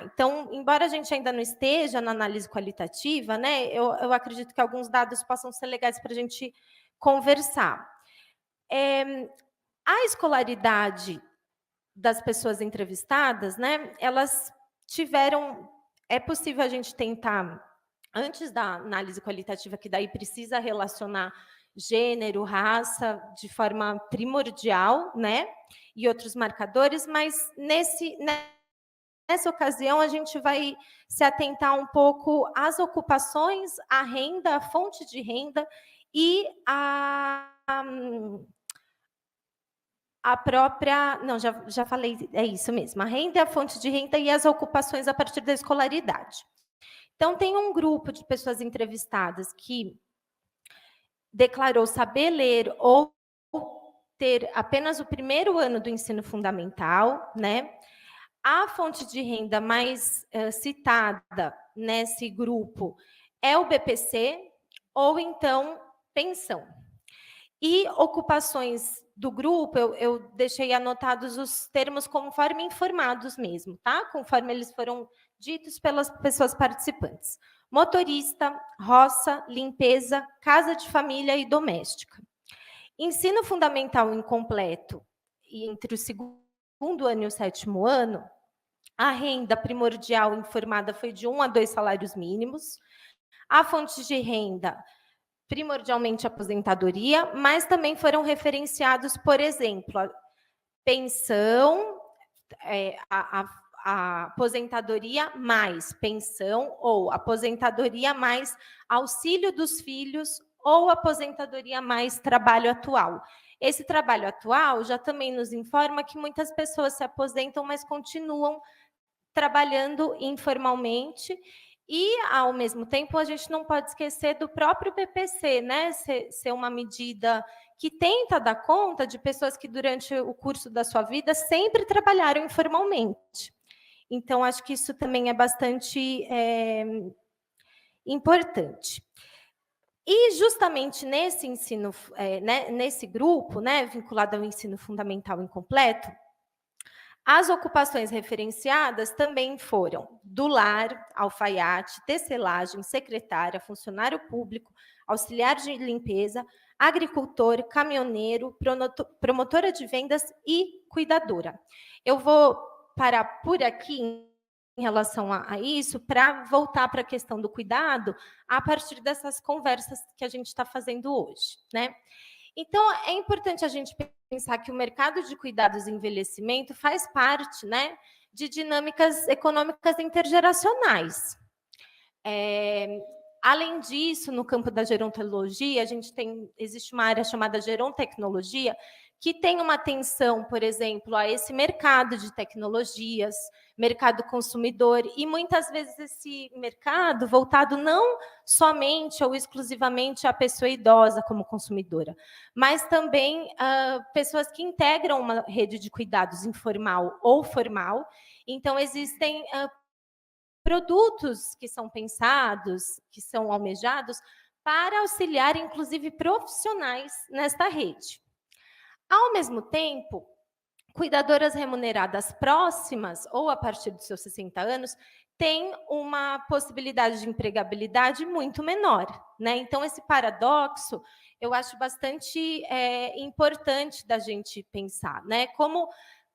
Então, embora a gente ainda não esteja na análise qualitativa, né, eu acredito que alguns dados possam ser legais para a gente conversar. A escolaridade das pessoas entrevistadas, né, elas tiveram... É possível a gente tentar, antes da análise qualitativa, que daí precisa relacionar gênero, raça, de forma primordial, né, e outros marcadores, mas nessa ocasião, a gente vai se atentar um pouco às ocupações, à renda, à fonte de renda e a própria... Não, já falei, é isso mesmo. A renda, a fonte de renda e as ocupações a partir da escolaridade. Então, tem um grupo de pessoas entrevistadas que declarou saber ler ou ter apenas o primeiro ano do ensino fundamental, né? A fonte de renda mais citada nesse grupo é o BPC, ou então pensão. E ocupações do grupo, eu deixei anotados os termos conforme informados mesmo, tá? Conforme eles foram ditos pelas pessoas participantes. Motorista, roça, limpeza, casa de família e doméstica. Ensino fundamental incompleto e entre o segundo ano e o 7º ano, a renda primordial informada foi de 1 a 2 salários mínimos. A fonte de renda, primordialmente aposentadoria, mas também foram referenciados, por exemplo, a pensão, a aposentadoria mais pensão, ou aposentadoria mais auxílio dos filhos, ou aposentadoria mais trabalho atual. Esse trabalho atual já também nos informa que muitas pessoas se aposentam, mas continuam trabalhando informalmente. E, ao mesmo tempo, a gente não pode esquecer do próprio BPC, né? Ser uma medida que tenta dar conta de pessoas que, durante o curso da sua vida, sempre trabalharam informalmente. Então, acho que isso também é bastante importante. E, justamente nesse ensino, nesse grupo, né, vinculado ao ensino fundamental incompleto, as ocupações referenciadas também foram do lar, alfaiate, tecelagem, secretária, funcionário público, auxiliar de limpeza, agricultor, caminhoneiro, promotora de vendas e cuidadora. Eu vou parar por aqui em relação a isso, para voltar para a questão do cuidado, a partir dessas conversas que a gente está fazendo hoje, né? Então, é importante a gente pensar que o mercado de cuidados e envelhecimento faz parte, né, de dinâmicas econômicas intergeracionais. Além disso, no campo da gerontologia, existe uma área chamada gerontecnologia, que tem uma atenção, por exemplo, a esse mercado de tecnologias, mercado consumidor, e muitas vezes esse mercado voltado não somente ou exclusivamente à pessoa idosa como consumidora, mas também pessoas que integram uma rede de cuidados informal ou formal. Então, existem produtos que são pensados, que são almejados, para auxiliar, inclusive, profissionais nesta rede. Ao mesmo tempo, cuidadoras remuneradas próximas ou a partir dos seus 60 anos têm uma possibilidade de empregabilidade muito menor, né? Então, esse paradoxo eu acho bastante importante da gente pensar, né?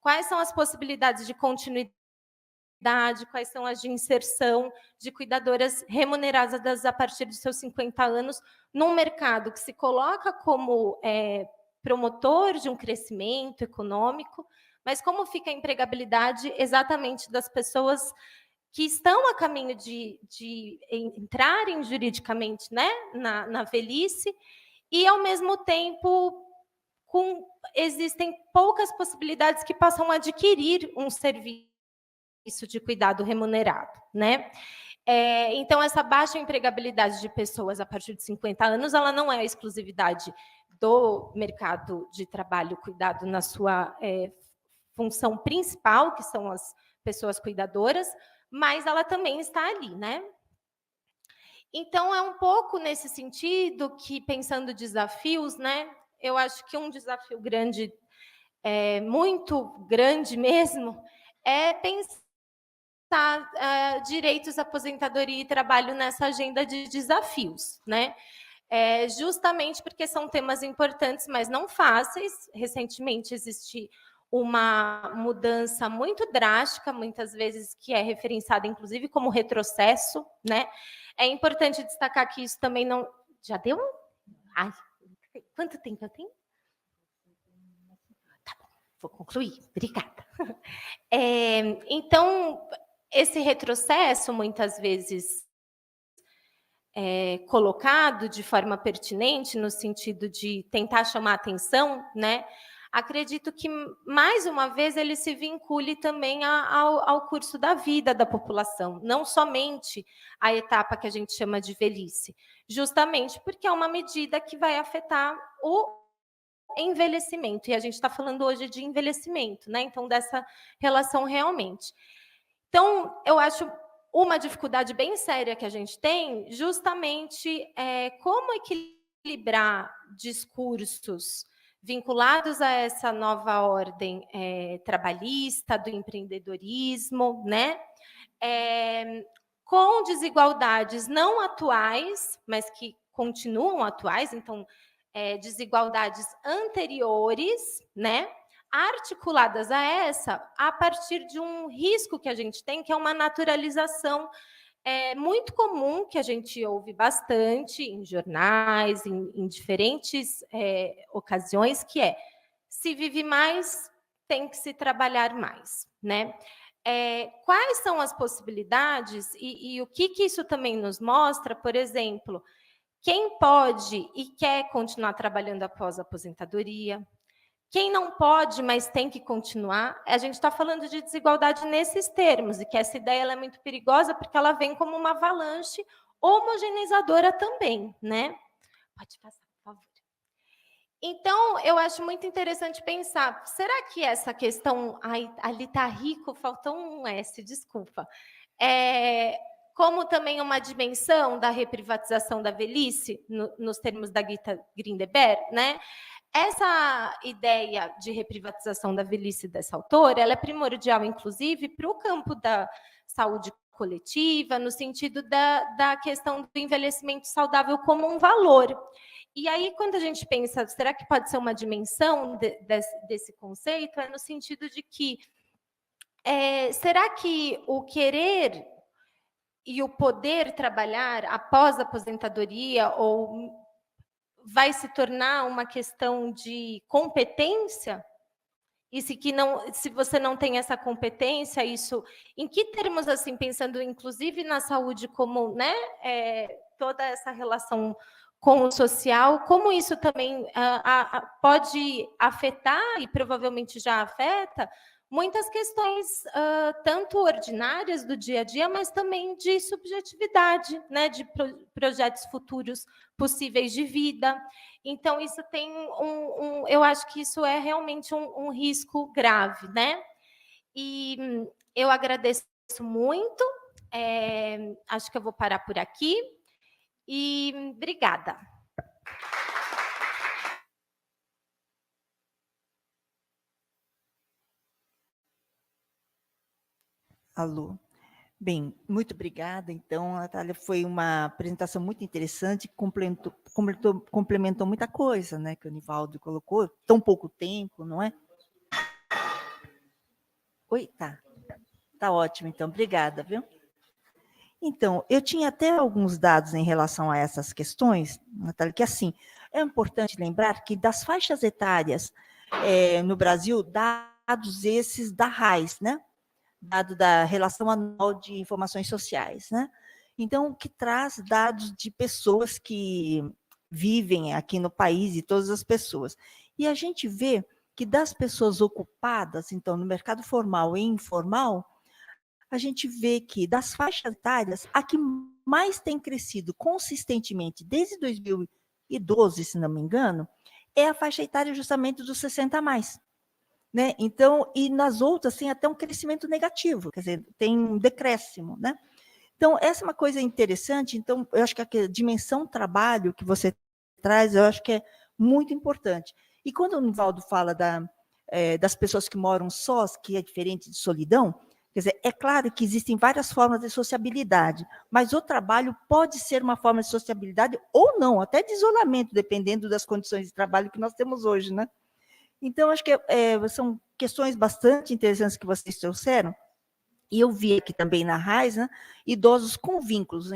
Quais são as possibilidades de continuidade, quais são as de inserção de cuidadoras remuneradas a partir dos seus 50 anos num mercado que se coloca como promotor de um crescimento econômico, mas como fica a empregabilidade exatamente das pessoas que estão a caminho de entrarem juridicamente, né, na velhice, e, ao mesmo tempo, existem poucas possibilidades que possam adquirir um serviço de cuidado remunerado, né? Então, essa baixa empregabilidade de pessoas a partir de 50 anos, ela não é a exclusividade do mercado de trabalho cuidado na sua função principal, que são as pessoas cuidadoras, mas ela também está ali, né? Então, é um pouco nesse sentido que, pensando desafios, né? Eu acho que um desafio grande, muito grande mesmo, é pensar direitos, aposentadoria e trabalho nessa agenda de desafios, né? Justamente porque são temas importantes, mas não fáceis. Recentemente existe uma mudança muito drástica, muitas vezes que é referenciada, inclusive, como retrocesso, né? É importante destacar que isso também não... Já deu? Ai, quanto tempo eu tenho? Tá bom, vou concluir. Obrigada. Então, esse retrocesso, muitas vezes, colocado de forma pertinente, no sentido de tentar chamar atenção, né? Acredito que, mais uma vez, ele se vincule também ao curso da vida da população, não somente a etapa que a gente chama de velhice, justamente porque é uma medida que vai afetar o envelhecimento, e a gente está falando hoje de envelhecimento, né? Então, dessa relação realmente. Então, eu acho uma dificuldade bem séria que a gente tem, justamente como equilibrar discursos vinculados a essa nova ordem trabalhista, do empreendedorismo, né? Com desigualdades não atuais, mas que continuam atuais, então, desigualdades anteriores, né? Articuladas a essa, a partir de um risco que a gente tem, que é uma naturalização muito comum, que a gente ouve bastante em jornais, em diferentes ocasiões, que é: se vive mais, tem que se trabalhar mais, né? Quais são as possibilidades e o que isso também nos mostra? Por exemplo, quem pode e quer continuar trabalhando após a aposentadoria, quem não pode, mas tem que continuar. A gente está falando de desigualdade nesses termos, e que essa ideia ela é muito perigosa, porque ela vem como uma avalanche homogeneizadora também, né? Pode passar, por favor. Então, eu acho muito interessante pensar, será que essa questão... Ai, ali está rico, faltou um S, desculpa. Como também uma dimensão da reprivatização da velhice, nos termos da Gita Grindeberg, né? Essa ideia de reprivatização da velhice dessa autora, ela é primordial, inclusive, para o campo da saúde coletiva, no sentido da questão do envelhecimento saudável como um valor. E aí, quando a gente pensa, será que pode ser uma dimensão desse conceito? É no sentido de que, será que o querer e o poder trabalhar após a aposentadoria ou vai se tornar uma questão de competência? E se você não tem essa competência, isso... Em que termos, assim, pensando inclusive na saúde como, né, toda essa relação com o social, como isso também pode afetar, e provavelmente já afeta, muitas questões tanto ordinárias do dia a dia, mas também de subjetividade, né, de projetos futuros possíveis de vida. Então, isso tem eu acho que isso é realmente um risco grave, né? E eu agradeço muito, acho que eu vou parar por aqui, e obrigada. Alô. Bem, muito obrigada. Então, Natália, foi uma apresentação muito interessante, complementou muita coisa, né, que o Nivaldo colocou, tão pouco tempo, não é? Oi, tá ótimo, então, obrigada, viu? Então, eu tinha até alguns dados em relação a essas questões, Natália, que assim, é importante lembrar que das faixas etárias no Brasil, dados esses da RAIS, né? Dado da Relação Anual de Informações Sociais, né? Então, que traz dados de pessoas que vivem aqui no país, e todas as pessoas. E a gente vê que das pessoas ocupadas, então, no mercado formal e informal, a gente vê que das faixas etárias, a que mais tem crescido consistentemente desde 2012, se não me engano, é a faixa etária justamente dos 60 a mais. Né? Então, e nas outras tem até um crescimento negativo, quer dizer, tem um decréscimo, né? Então, essa é uma coisa interessante. Então, eu acho que a dimensão trabalho que você traz, eu acho que é muito importante. E quando o Nivaldo fala das pessoas que moram sós, que é diferente de solidão, quer dizer, é claro que existem várias formas de sociabilidade, mas o trabalho pode ser uma forma de sociabilidade ou não, até de isolamento, dependendo das condições de trabalho que nós temos hoje, né? Então, acho que são questões bastante interessantes que vocês trouxeram, e eu vi aqui também na RAIS, né, idosos com vínculos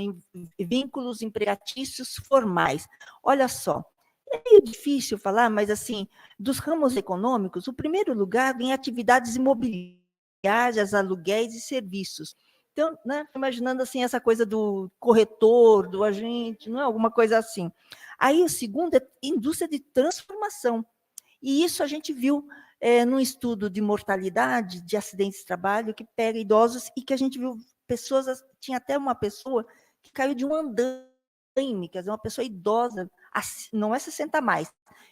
empregatícios formais. Olha só, é meio difícil falar, mas, assim, dos ramos econômicos, o primeiro lugar vem atividades imobiliárias, aluguéis e serviços. Então, né, imaginando assim, essa coisa do corretor, do agente, não é alguma coisa assim. Aí, o segundo é indústria de transformação. E isso a gente viu num estudo de mortalidade de acidentes de trabalho que pega idosos e que a gente viu pessoas, tinha até uma pessoa que caiu de um andaime, quer dizer, uma pessoa idosa, não é 60 mais,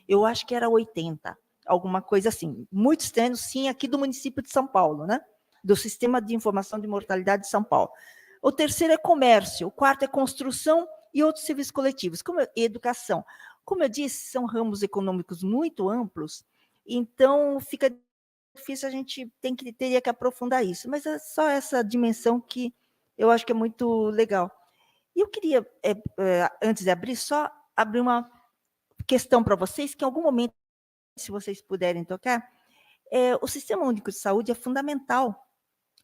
eu acho que era 80, alguma coisa assim. Muito estranho, sim, aqui do município de São Paulo, né? Do Sistema de Informação de Mortalidade de São Paulo. O terceiro é comércio, o quarto é construção e outros serviços coletivos, como educação. Como eu disse, são ramos econômicos muito amplos, então fica difícil, a gente teria que aprofundar isso, mas é só essa dimensão que eu acho que é muito legal. E eu queria, antes de abrir, só abrir uma questão para vocês, que em algum momento, se vocês puderem tocar, o Sistema Único de Saúde é fundamental,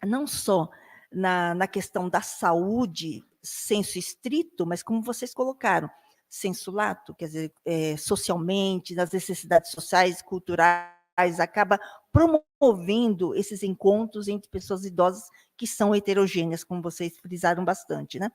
não só na questão da saúde, senso estrito, mas como vocês colocaram, senso lato, quer dizer, socialmente, nas necessidades sociais, culturais, acaba promovendo esses encontros entre pessoas idosas que são heterogêneas, como vocês frisaram bastante, né?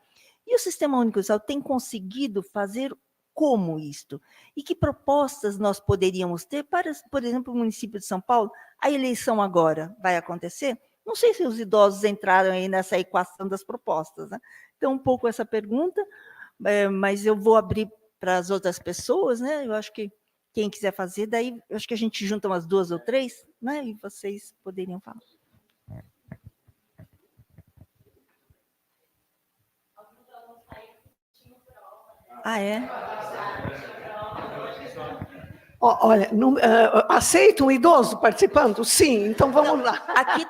E o Sistema Único de Saúde tem conseguido fazer como isto? E que propostas nós poderíamos ter para, por exemplo, o município de São Paulo? A eleição agora vai acontecer? Não sei se os idosos entraram aí nessa equação das propostas, né? Então, um pouco essa pergunta, mas eu vou abrir para as outras pessoas, né? Eu acho que quem quiser fazer, daí eu acho que a gente junta umas 2 ou 3, né? E vocês poderiam falar. Ah, é? Olha, aceita um idoso participando? Sim, então vamos lá. Aqui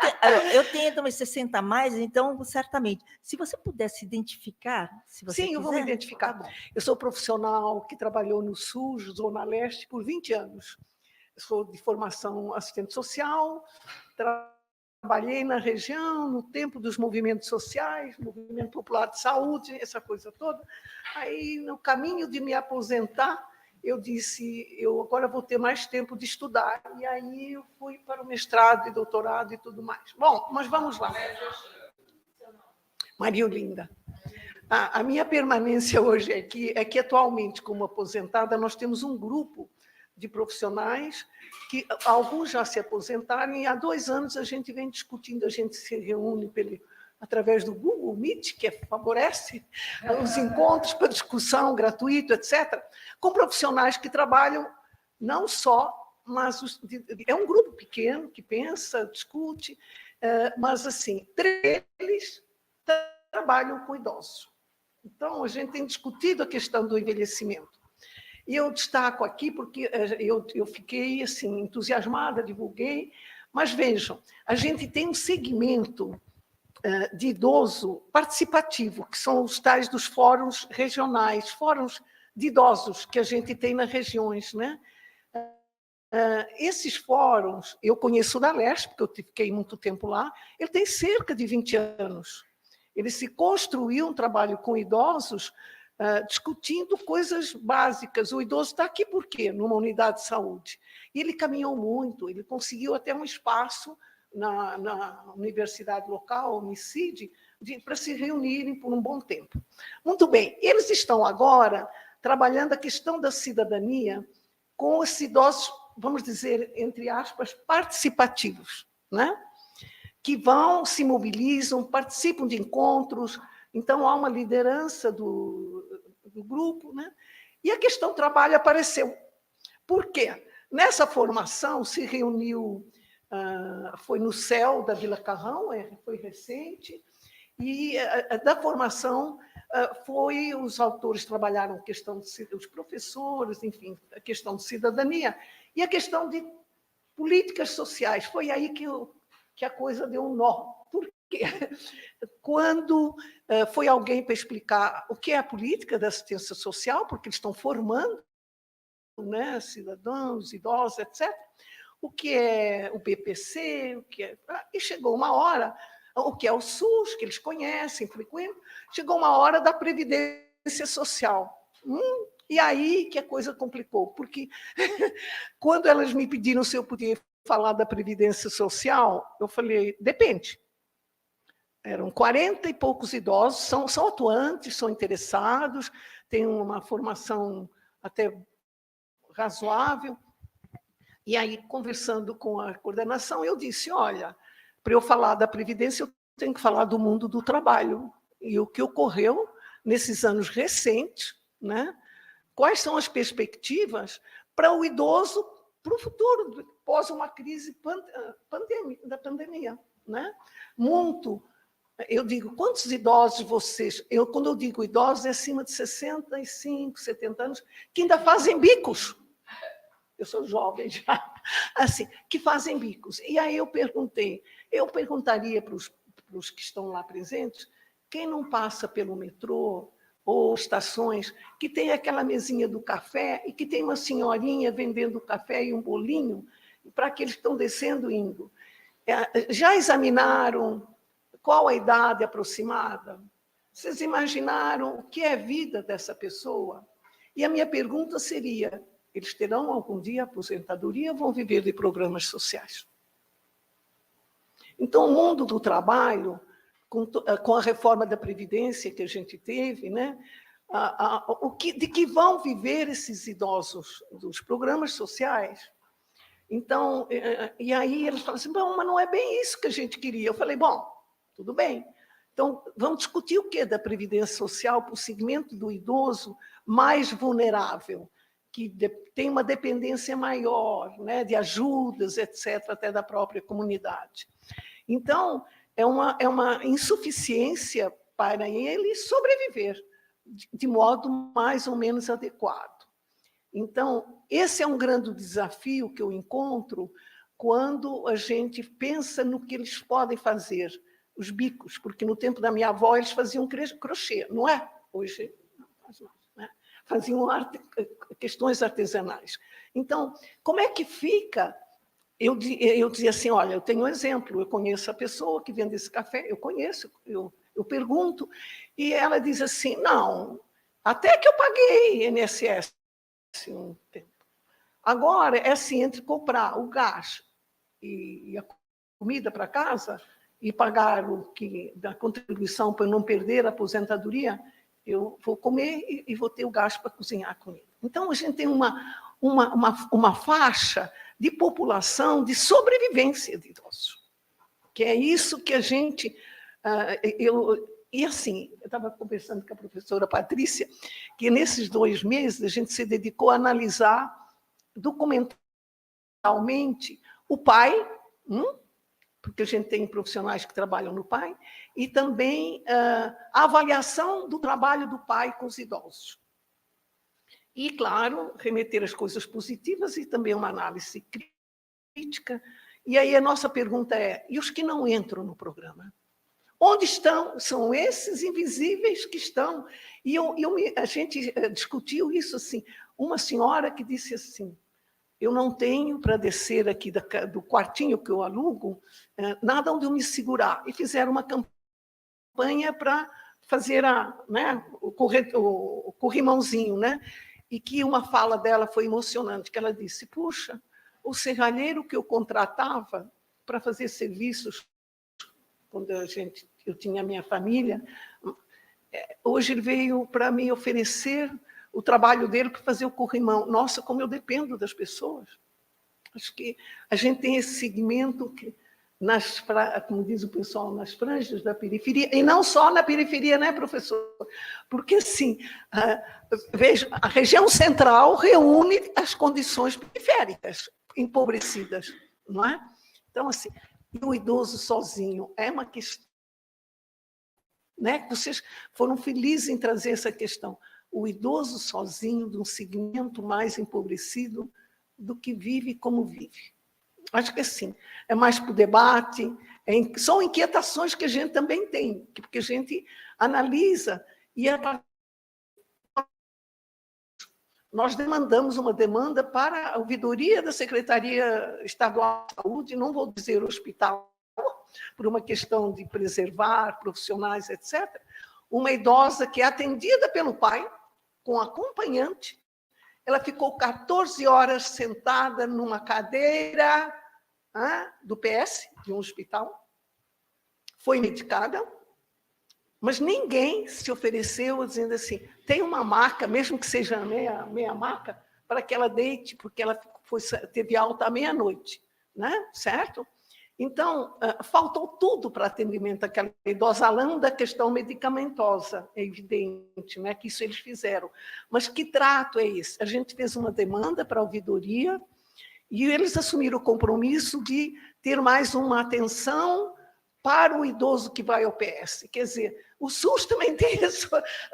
eu tenho também 60 a mais, então, certamente. Se você pudesse identificar, se você Sim, eu vou me quiser. identificar. Tá bom. Eu sou profissional que trabalhou no Sul, Zona Leste, por 20 anos. Eu sou de formação assistente social, trabalhei na região, no tempo dos movimentos sociais, movimento popular de saúde, essa coisa toda. Aí, no caminho de me aposentar, eu disse, eu agora vou ter mais tempo de estudar. E aí eu fui para o mestrado e doutorado e tudo mais. Bom, mas vamos lá. Maria Olinda. A minha permanência hoje aqui é que, atualmente, como aposentada, nós temos um grupo de profissionais que alguns já se aposentaram e há 2 anos a gente vem discutindo, a gente se reúne através do Google Meet, que favorece os encontros para discussão gratuito, etc., com profissionais que trabalham não só, mas é um grupo pequeno que pensa, discute, mas, assim, 3 deles trabalham com idosos. Então, a gente tem discutido a questão do envelhecimento. E eu destaco aqui porque eu fiquei assim, entusiasmada, divulguei, mas vejam, a gente tem um segmento de idoso participativo, que são os tais dos fóruns regionais, fóruns de idosos que a gente tem nas regiões, né? Esses fóruns, eu conheço da Leste, porque eu fiquei muito tempo lá, ele tem cerca de 20 anos. Ele se construiu um trabalho com idosos, discutindo coisas básicas. O idoso está aqui por quê? Numa unidade de saúde. E ele caminhou muito, ele conseguiu até um espaço na universidade local, a Unicid, para se reunirem por um bom tempo. Muito bem, eles estão agora trabalhando a questão da cidadania com os idosos, vamos dizer, entre aspas, participativos, né? que vão, se mobilizam, participam de encontros, então há uma liderança do grupo, né? E a questão trabalho apareceu. Por quê? Nessa formação se reuniu, foi no CEL da Vila Carrão, foi recente, e da formação os autores trabalharam a questão os professores, enfim, a questão de cidadania e a questão de políticas sociais. Foi aí que a coisa deu um nó. Por quê? Quando foi alguém para explicar o que é a política da assistência social, porque eles estão formando, né, cidadãos, idosos, etc., o que é o BPC, o que é... E chegou uma hora, o que é o SUS, que eles conhecem, frequentam, chegou uma hora da Previdência Social. E aí que a coisa complicou, porque quando elas me pediram se eu podia falar da Previdência Social, eu falei, depende. Eram 40 e poucos idosos, são atuantes, são interessados, têm uma formação até razoável. E aí, conversando com a coordenação, eu disse, olha, para eu falar da Previdência, eu tenho que falar do mundo do trabalho. E o que ocorreu nesses anos recentes, né? Quais são as perspectivas para o idoso, para o futuro, pós uma crise da pandemia, né? Eu digo, quantos idosos vocês... Quando eu digo idosos, é acima de 65, 70 anos, que ainda fazem bicos. Eu sou jovem já, assim, que fazem bicos. E aí eu perguntaria para os que estão lá presentes, quem não passa pelo metrô ou estações, que tem aquela mesinha do café e que tem uma senhorinha vendendo café e um bolinho para aqueles que estão descendo e indo. Já examinaram qual a idade aproximada? Vocês imaginaram o que é a vida dessa pessoa? E a minha pergunta seria, eles terão algum dia aposentadoria ou vão viver de programas sociais? Então, o mundo do trabalho, com a reforma da Previdência que a gente teve, né, de que vão viver esses idosos dos programas sociais? Então, e aí eles falam assim, bom, mas não é bem isso que a gente queria. Eu falei, bom, tudo bem. Então, vamos discutir o que da Previdência Social para o segmento do idoso mais vulnerável, que tem uma dependência maior, né, de ajudas, etc., até da própria comunidade. Então, é uma insuficiência para ele sobreviver de modo mais ou menos adequado. Então, esse é um grande desafio que eu encontro quando a gente pensa no que eles podem fazer, os bicos, porque no tempo da minha avó eles faziam crochê, não é? Hoje não faz mais, né? Faziam questões artesanais. Então, como é que fica? Eu dizia assim, olha, eu tenho um exemplo, eu conheço a pessoa que vende esse café, eu conheço, eu pergunto, e ela diz assim, não, até que eu paguei INSS um tempo. Agora, é assim, entre comprar o gás e a comida para casa e pagar da contribuição para não perder a aposentadoria, eu vou comer e vou ter o gás para cozinhar a comida. Então, a gente tem uma faixa de população de sobrevivência de idosos, que é isso que a gente... E assim, eu estava conversando com a professora Patrícia, que nesses 2 meses a gente se dedicou a analisar documentalmente o pai, porque a gente tem profissionais que trabalham no pai, e também a avaliação do trabalho do pai com os idosos. E, claro, remeter as coisas positivas e também uma análise crítica. E aí a nossa pergunta é, e os que não entram no programa? Onde estão? São esses invisíveis que estão. E a gente discutiu isso assim. Uma senhora que disse assim, eu não tenho para descer aqui do quartinho que eu alugo, nada onde eu me segurar. E fizeram uma campanha para fazer o corrimãozinho, né? E que uma fala dela foi emocionante, que ela disse, puxa, o serralheiro que eu contratava para fazer serviços, quando eu tinha a minha família, hoje ele veio para me oferecer o trabalho dele para fazer o corrimão. Nossa, como eu dependo das pessoas. Acho que a gente tem esse segmento como diz o pessoal, nas franjas da periferia, e não só na periferia, né, professor? Porque, assim, veja, a região central reúne as condições periféricas empobrecidas, não é? Então, assim, e o idoso sozinho é uma questão, né? Vocês foram felizes em trazer essa questão. O idoso sozinho, de um segmento mais empobrecido do que vive como vive. Acho que assim, é mais para o debate, são inquietações que a gente também tem, porque a gente analisa e nós demandamos uma demanda para a ouvidoria da Secretaria Estadual de Saúde, não vou dizer hospital, por uma questão de preservar profissionais, etc. Uma idosa que é atendida pelo pai, com acompanhante, ela ficou 14 horas sentada numa cadeira do PS, de um hospital, foi medicada, mas ninguém se ofereceu dizendo assim, tem uma maca, mesmo que seja meia maca, para que ela deite, porque ela teve alta à meia-noite, né? Certo? Então, faltou tudo para atendimento daquela idosa, além da questão medicamentosa, é evidente, né, que isso eles fizeram. Mas que trato é esse? A gente fez uma demanda para a ouvidoria e eles assumiram o compromisso de ter mais uma atenção para o idoso que vai ao PS. Quer dizer, o SUS também tem as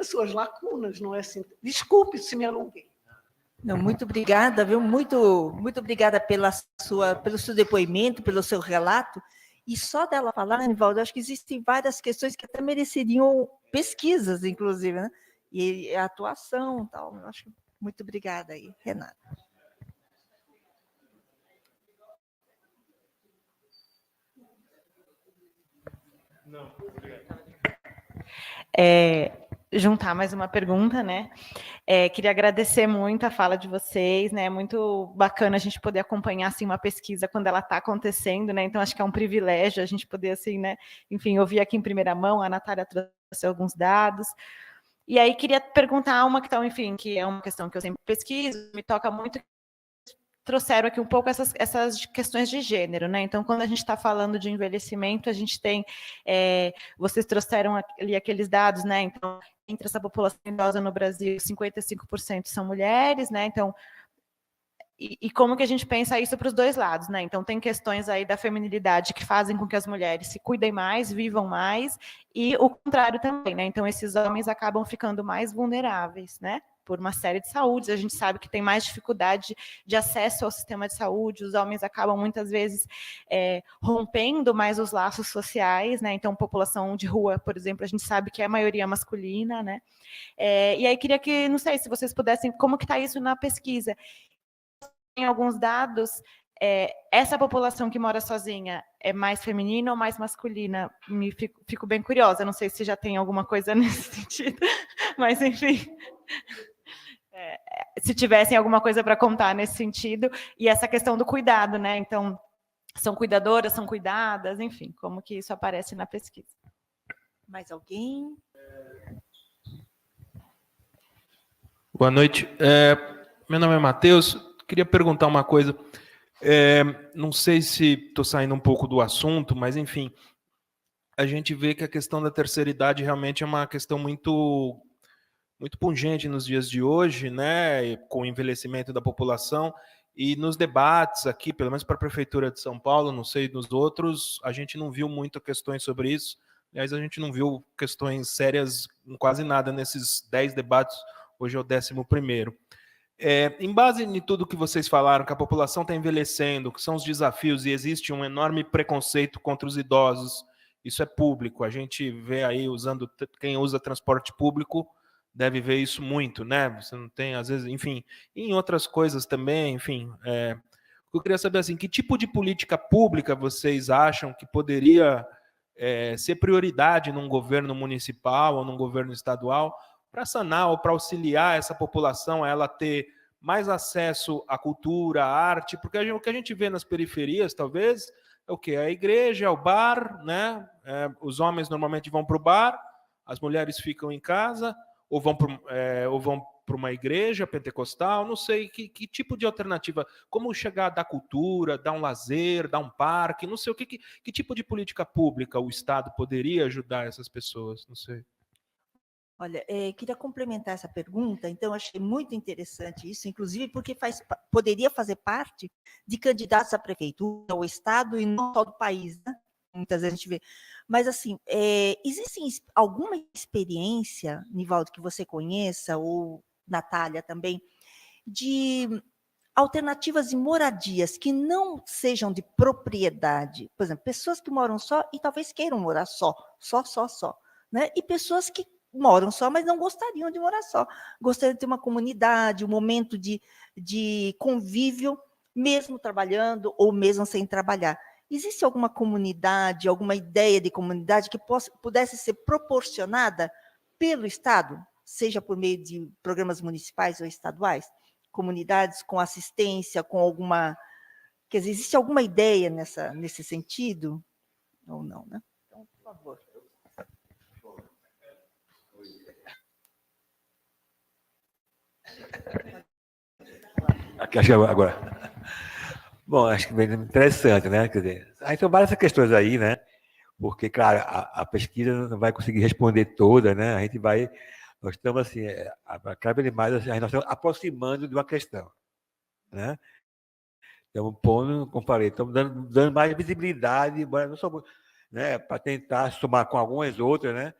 suas lacunas, não é assim? Desculpe se me alonguei. Não, muito obrigada, viu? Muito obrigada pelo seu depoimento, pelo seu relato. E só dela falar, Anivaldo, acho que existem várias questões que até mereceriam pesquisas, inclusive, né? E a atuação e tal. Acho muito obrigada aí, Renata. Não, obrigado. Juntar mais uma pergunta, né? Queria agradecer muito a fala de vocês, né? Muito bacana a gente poder acompanhar assim uma pesquisa quando ela está acontecendo, né? Então acho que é um privilégio a gente poder assim, né? Enfim, ouvir aqui em primeira mão, a Natália trouxe alguns dados. E aí queria perguntar uma questão, enfim, que é uma questão que eu sempre pesquiso, me toca muito. Trouxeram aqui um pouco essas questões de gênero, né? Então, quando a gente está falando de envelhecimento, a gente tem, vocês trouxeram ali aqueles dados, né? Então, entre essa população idosa no Brasil, 55% são mulheres, né? Então, e como que a gente pensa isso para os dois lados, né? Então, tem questões aí da feminilidade que fazem com que as mulheres se cuidem mais, vivam mais, e o contrário também, né? Então, esses homens acabam ficando mais vulneráveis, né? Por uma série de saúdes, a gente sabe que tem mais dificuldade de acesso ao sistema de saúde, os homens acabam muitas vezes rompendo mais os laços sociais, né? Então, população de rua, por exemplo, a gente sabe que é a maioria masculina, né? E aí queria que, não sei, se vocês pudessem, como que está isso na pesquisa? Tem alguns dados, essa população que mora sozinha é mais feminina ou mais masculina? Fico bem curiosa, não sei se já tem alguma coisa nesse sentido, mas enfim... se tivessem alguma coisa para contar nesse sentido, e essa questão do cuidado, né? Então, são cuidadoras, são cuidadas, enfim, como que isso aparece na pesquisa. Mais alguém? Boa noite. Meu nome é Matheus. Queria perguntar uma coisa. Não sei se estou saindo um pouco do assunto, mas, enfim, a gente vê que a questão da terceira idade realmente é uma questão muito pungente nos dias de hoje, né, com o envelhecimento da população, e nos debates aqui, pelo menos para a Prefeitura de São Paulo, não sei nos outros, a gente não viu muito questões sobre isso. Aliás, a gente não viu questões sérias em quase nada nesses 10 debates, hoje é o 11º. Em base em tudo que vocês falaram, que a população está envelhecendo, que são os desafios, e existe um enorme preconceito contra os idosos, isso é público, a gente vê aí, quem usa transporte público, deve ver isso muito, né? Você não tem, às vezes, enfim, em outras coisas também, enfim. Eu queria saber, assim, que tipo de política pública vocês acham que poderia ser prioridade num governo municipal ou num governo estadual para sanar ou para auxiliar essa população a ela ter mais acesso à cultura, à arte, porque o que a gente vê nas periferias, talvez, é o quê? A igreja, o bar, né? Os homens normalmente vão para o bar, as mulheres ficam em casa, ou vão para uma igreja pentecostal, não sei que tipo de alternativa, como chegar da cultura, dar um lazer, dar um parque, não sei o que tipo de política pública o Estado poderia ajudar essas pessoas, não sei. Olha, queria complementar essa pergunta, então achei muito interessante isso, inclusive porque poderia fazer parte de candidatos à prefeitura, ao Estado e não só do país, né? Muitas vezes a gente vê. Mas, assim, existe alguma experiência, Nivaldo, que você conheça, ou Natália também, de alternativas de moradias que não sejam de propriedade? Por exemplo, pessoas que moram só e talvez queiram morar só, né? E pessoas que moram só, mas não gostariam de morar só. Gostariam de ter uma comunidade, um momento de convívio, mesmo trabalhando ou mesmo sem trabalhar. Existe alguma comunidade, alguma ideia de comunidade que pudesse ser proporcionada pelo Estado, seja por meio de programas municipais ou estaduais? Comunidades com assistência, com alguma... Quer dizer, existe alguma ideia nesse sentido? Ou não, né? Então, por favor. Aqui, acho que agora. Bom, acho que bem interessante, né? Quer dizer, aí são várias questões aí, né? Porque, claro, a pesquisa não vai conseguir responder toda, né? Nós estamos assim, cada vez mais nós estamos aproximando de uma questão, né? Estamos pondo, como falei, estamos dando mais visibilidade, embora não somos, né? Para tentar somar com algumas outras, né?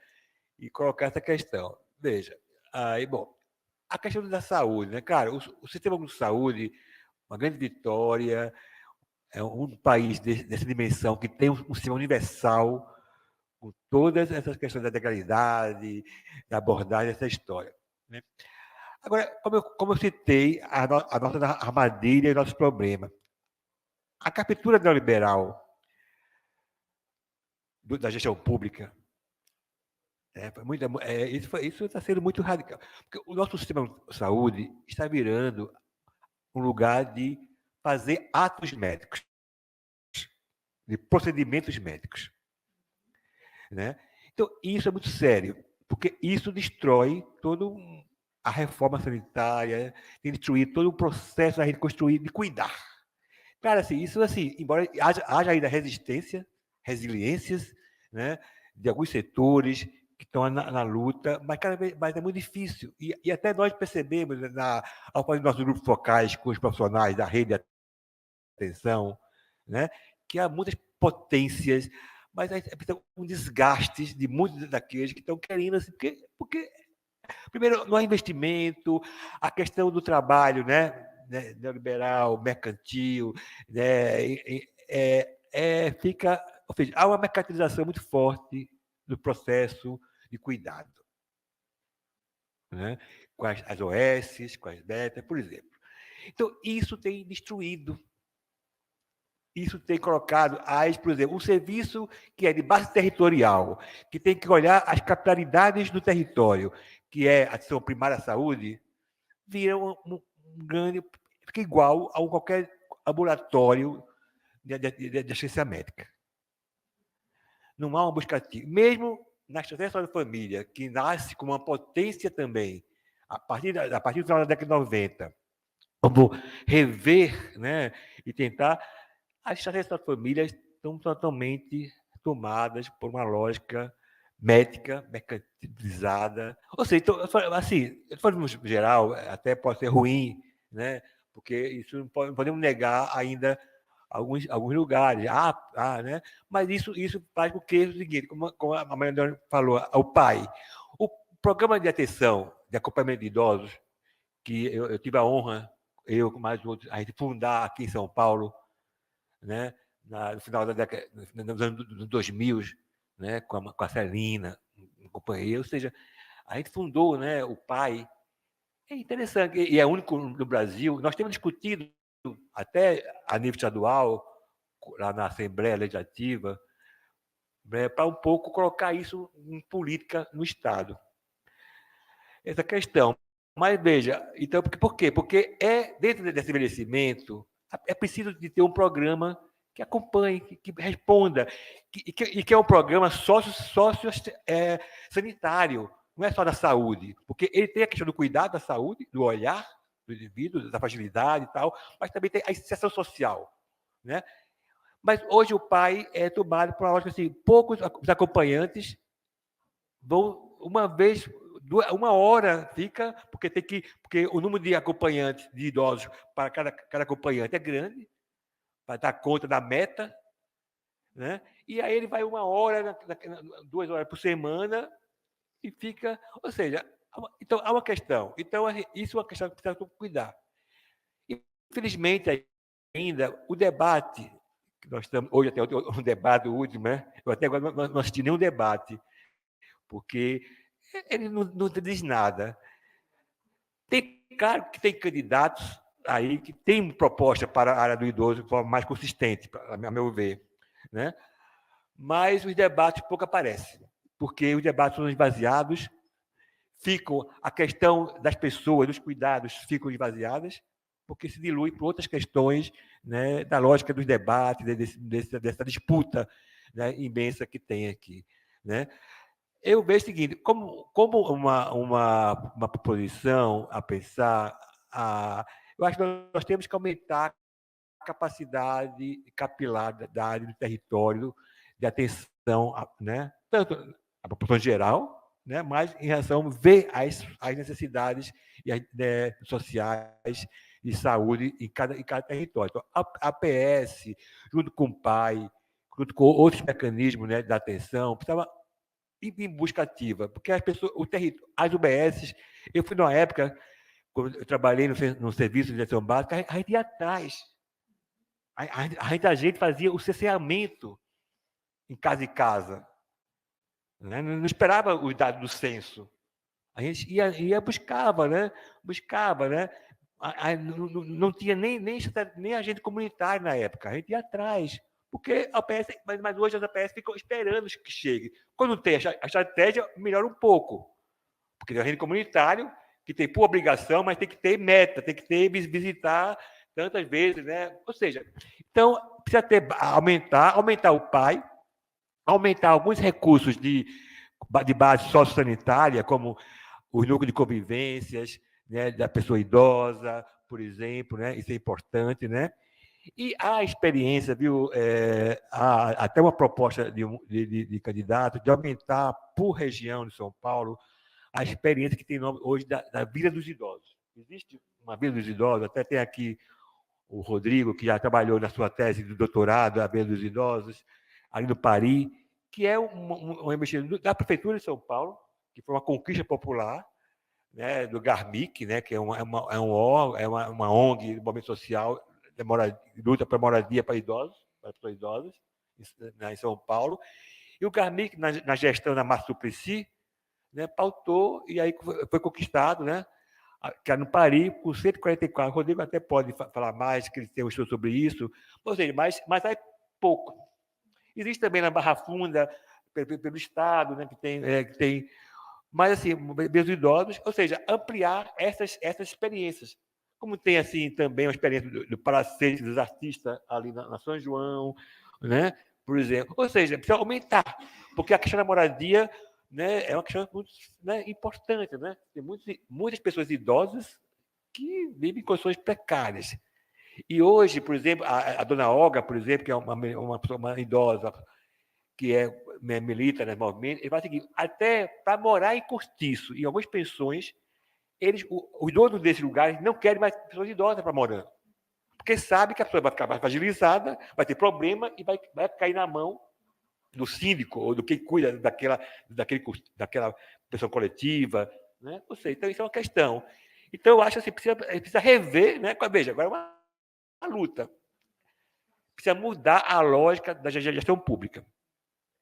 E colocar essa questão. Veja, aí, bom, a questão da saúde, né? Cara, o sistema de saúde, uma grande vitória, é um país dessa dimensão que tem um sistema universal com todas essas questões da legalidade, da abordagem dessa história, né? Agora, como eu citei, a nossa armadilha e o nosso problema. A captura neoliberal da gestão pública, isso está sendo muito radical. Porque o nosso sistema de saúde está virando um lugar de fazer atos médicos, de procedimentos médicos, né? Então, isso é muito sério, porque isso destrói toda a reforma sanitária, tem destruído todo o processo da gente construir, de cuidar. Cara, assim, isso assim, embora haja ainda resiliências, né, de alguns setores que estão na luta, mas cada vez mais é muito difícil. E até nós percebemos, ao fazer nossos grupos focais com os profissionais da rede de atenção, né, que há muitas potências, mas é um desgaste de muitos daqueles que estão querendo, assim, porque primeiro, não há investimento, a questão do trabalho, né, neoliberal, mercantil, né, ou seja, há uma mercantilização muito forte do processo de cuidado, né, com as OS, com as betas, por exemplo. Então, isso tem destruído. Isso tem colocado, por exemplo, um serviço que é de base territorial, que tem que olhar as capitalidades do território, que é a atenção primária à saúde, vira um grande... fica igual a qualquer ambulatório de assistência médica. Não há uma busca ativa. Mesmo na estratégia da família, que nasce com uma potência também, a partir do final da década de 90, vamos rever, né, e tentar... As estratégias da família estão totalmente tomadas por uma lógica médica, mercantilizada. Ou seja, então, assim, no geral, até pode ser ruim, né? Porque isso não podemos negar ainda alguns lugares. Né? Mas isso faz com que o seguinte, como a Maria falou, o pai. O programa de atenção, de acompanhamento de idosos, que eu tive a honra, eu com mais outros, a gente fundar aqui em São Paulo, né, no final da década, nos anos 2000, né, com a Celina, um companheiro, ou seja, a gente fundou, né, o PAI. É interessante, e é único no Brasil. Nós temos discutido até a nível estadual, lá na Assembleia Legislativa, né, para um pouco colocar isso em política no Estado. Essa questão. Mas veja, então, por quê? Porque dentro desse envelhecimento, é preciso de ter um programa que acompanhe, que responda, e que é um programa sanitário, não é só da saúde, porque ele tem a questão do cuidado da saúde, do olhar do indivíduo, da fragilidade e tal, mas também tem a inserção social, né? Mas hoje o pai é tomado por uma lógica assim, poucos os acompanhantes vão uma vez, uma hora fica, porque o número de acompanhantes, de idosos para cada acompanhante é grande, para dar conta da meta, né? E aí ele vai uma hora, 2 horas por semana e fica, ou seja, então há uma questão. Então isso é uma questão que precisa cuidar. Infelizmente ainda o debate que nós estamos hoje até um debate último, né? Eu até agora não assisti nenhum debate, porque ele não diz nada. Claro que tem candidatos aí que têm proposta para a área do idoso de forma mais consistente, a meu ver, né? Mas os debates pouco aparecem, porque os debates são esvaziados, a questão das pessoas, dos cuidados, ficam esvaziadas, porque se dilui por outras questões, né, da lógica dos debates, dessa disputa, né, imensa que tem aqui, né? Eu vejo o seguinte, como uma proposição a pensar, eu acho que nós temos que aumentar a capacidade capilar da área do território de atenção, né, tanto a população geral, né, mas em relação a ver as necessidades sociais de saúde em cada território. Então, a APS, junto com o PAI, junto com outros mecanismos, né, da atenção, precisava em busca ativa, porque as pessoas, as UBSs, eu fui numa época, quando eu trabalhei no serviço de direção básica, a gente ia atrás. A gente fazia o cerceamento em casa, né? Não esperava os dados do censo. A gente ia buscava, né? Não tinha nem agente comunitário na época, a gente ia atrás. Porque a APS, mas hoje as APS ficam esperando que chegue. Quando tem a estratégia, melhora um pouco. Porque tem o agente comunitário, que tem por obrigação, mas tem que ter meta, tem que ter visitar tantas vezes, né? Ou seja, então precisa aumentar o PAI, aumentar alguns recursos de base sociosanitária, como os núcleos de convivências, né, da pessoa idosa, por exemplo, né? Isso é importante, né? E a experiência, viu? Há até uma proposta de candidato de aumentar por região de São Paulo a experiência que tem hoje da Vila dos Idosos. Existe uma Vila dos Idosos, até tem aqui o Rodrigo, que já trabalhou na sua tese de doutorado, a Vila dos Idosos, ali no Paris, que é um investimento da Prefeitura de São Paulo, que foi uma conquista popular, né, do Garmic, né, que é uma ONG, um movimento social, luta para moradia para idosos, para pessoas idosas, em São Paulo. E o Garmic, na gestão da Márcia Suplicy, né, pautou e aí foi conquistado, né, que é no Paris, com 144. O Rodrigo até pode falar mais, que ele tem um estudo sobre isso, ou seja, mas é pouco. Existe também na Barra Funda, pelo Estado, né, que tem mas, assim, os idosos, ou seja, ampliar essas experiências. Como tem, assim, também uma experiência do palacete dos artistas ali na São João, né, por exemplo. Ou seja, precisa aumentar, porque a questão da moradia, né, é uma questão muito, né, importante, né? Tem muitas pessoas idosas que vivem em condições precárias. E hoje, por exemplo, a dona Olga, por exemplo, que é uma idosa que milita no movimento, ele fala o seguinte, até para morar em cortiço, em algumas pensões, os donos desses lugares não querem mais pessoas idosas para morar. Porque sabe que a pessoa vai ficar mais fragilizada, vai ter problema e vai cair na mão do síndico ou do que cuida daquela pessoa coletiva, né? Ou seja, então isso é uma questão. Então eu acho assim, precisa rever, né? Veja, agora é uma luta. Precisa mudar a lógica da gestão pública.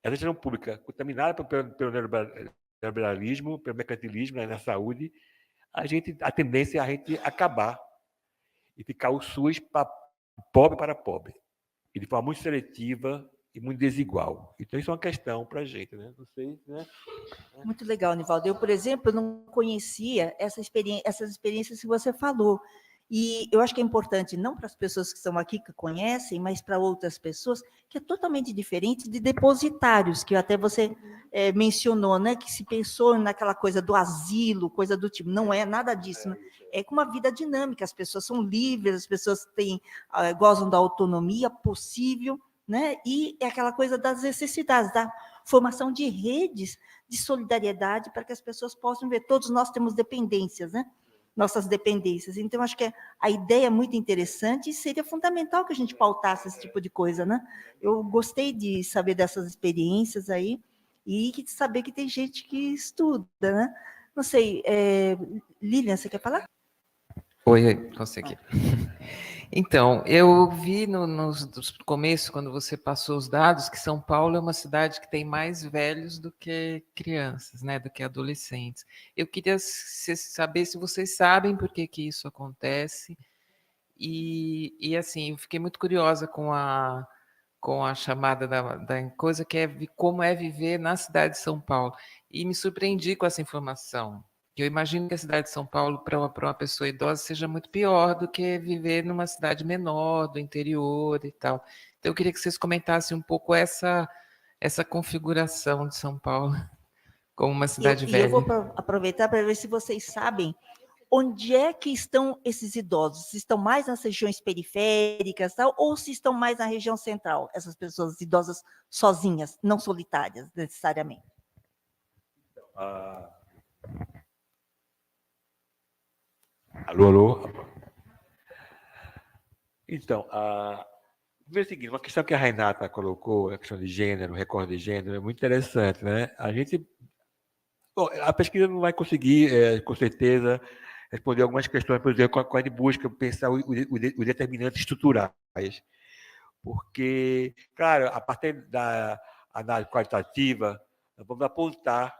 A gestão pública contaminada pelo neoliberalismo, pelo mercantilismo, né, na saúde, a tendência é a gente acabar e ficar o SUS pobre para pobre, e de forma muito seletiva e muito desigual. Então, isso é uma questão para a gente, né? Não sei, né? Muito legal, Nivaldo. Eu, por exemplo, não conhecia essas experiências que você falou. E eu acho que é importante, não para as pessoas que estão aqui, que conhecem, mas para outras pessoas, que é totalmente diferente de depositários, que até você mencionou, né, que se pensou naquela coisa do asilo, coisa do tipo. Não é nada disso, né? É com uma vida dinâmica, as pessoas são livres, as pessoas gozam da autonomia possível, né? E é aquela coisa das necessidades, da formação de redes de solidariedade para que as pessoas possam ver. Todos nós temos dependências, né? Nossas dependências. Então, acho que a ideia é muito interessante e seria fundamental que a gente pautasse esse tipo de coisa, né? Eu gostei de saber dessas experiências aí e de saber que tem gente que estuda, né? Não sei, Lilian, você quer falar? Oi, consegui. Então, eu vi no começo, quando você passou os dados, que São Paulo é uma cidade que tem mais velhos do que crianças, né, do que adolescentes. Eu queria saber se vocês sabem por que isso acontece. E assim, eu fiquei muito curiosa com a chamada da coisa que é como é viver na cidade de São Paulo. E me surpreendi com essa informação. Eu imagino que a cidade de São Paulo, para uma pessoa idosa, seja muito pior do que viver numa cidade menor, do interior e tal. Então, eu queria que vocês comentassem um pouco essa configuração de São Paulo como uma cidade velha. E eu vou aproveitar para ver se vocês sabem onde é que estão esses idosos. Se estão mais nas regiões periféricas, tal, ou se estão mais na região central, essas pessoas idosas sozinhas, não solitárias, necessariamente. Alô? Então, primeiro é o seguinte, uma questão que a Renata colocou, a questão de gênero, recorde de gênero, é muito interessante, né? Bom, a pesquisa não vai conseguir, com certeza, responder algumas questões, por exemplo, quando a gente busca pensar os determinantes estruturais. Porque, claro, a partir da análise qualitativa, nós vamos apontar,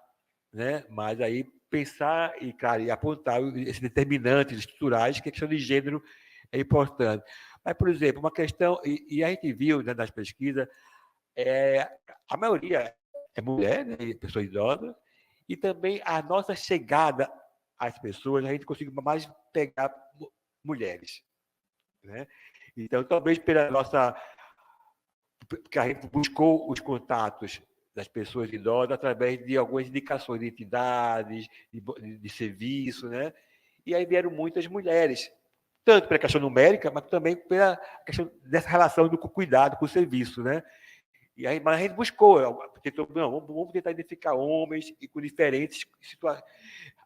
né? Mas aí pensar e, claro, e apontar esses determinantes estruturais, que a questão de gênero é importante. Mas, por exemplo, uma questão, e a gente viu, né, nas pesquisas, a maioria é mulher, né, pessoa idosa, e também a nossa chegada às pessoas, a gente conseguiu mais pegar mulheres, né? Então, talvez pela nossa... Porque a gente buscou os contatos das pessoas idosas através de algumas indicações de entidades, de serviço, né? E aí vieram muitas mulheres, tanto pela questão numérica, mas também pela questão dessa relação do cuidado com o serviço, né? E aí, mas a gente buscou, vamos tentar identificar homens e com diferentes situações,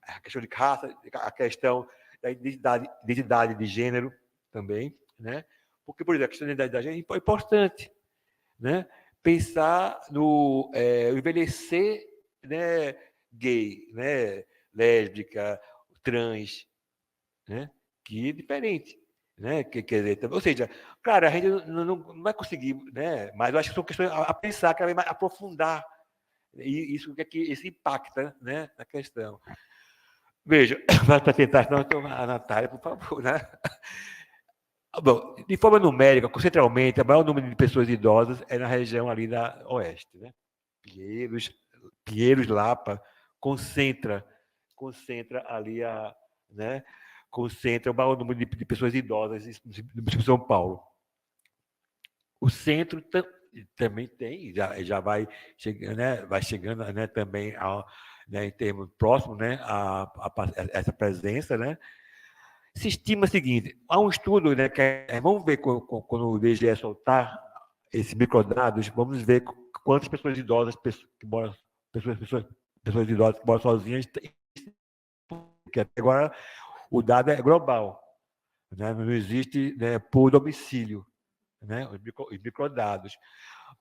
a questão de raça, a questão da identidade de gênero também, né? Porque, por exemplo, a questão da identidade de gênero é importante, né? Pensar no envelhecer, né, gay, né, lésbica, trans, né? Que é diferente, né? Quer dizer, ou seja, claro, a gente não vai conseguir, né? Mas eu acho que são questões a pensar, que vai aprofundar, e isso que isso impacta, né, na questão. Veja, para tentar, não, a Natália, por favor, né? Bom, de forma numérica, conceitualmente, o maior número de pessoas idosas é na região ali da oeste, né? Pinheiros, Lapa, concentra ali né? Concentra o maior número de pessoas idosas em São Paulo. O centro também tem, já vai chegando, né? Vai chegando, né? Também né, em termos próximos, né? A essa presença, né? Se estima o seguinte, há um estudo, né, vamos ver quando o IBGE soltar esses microdados, vamos ver quantas pessoas idosas que moram, pessoas idosas que moram sozinhas, porque até agora o dado é global, né, não existe, né, por domicílio, né, os microdados.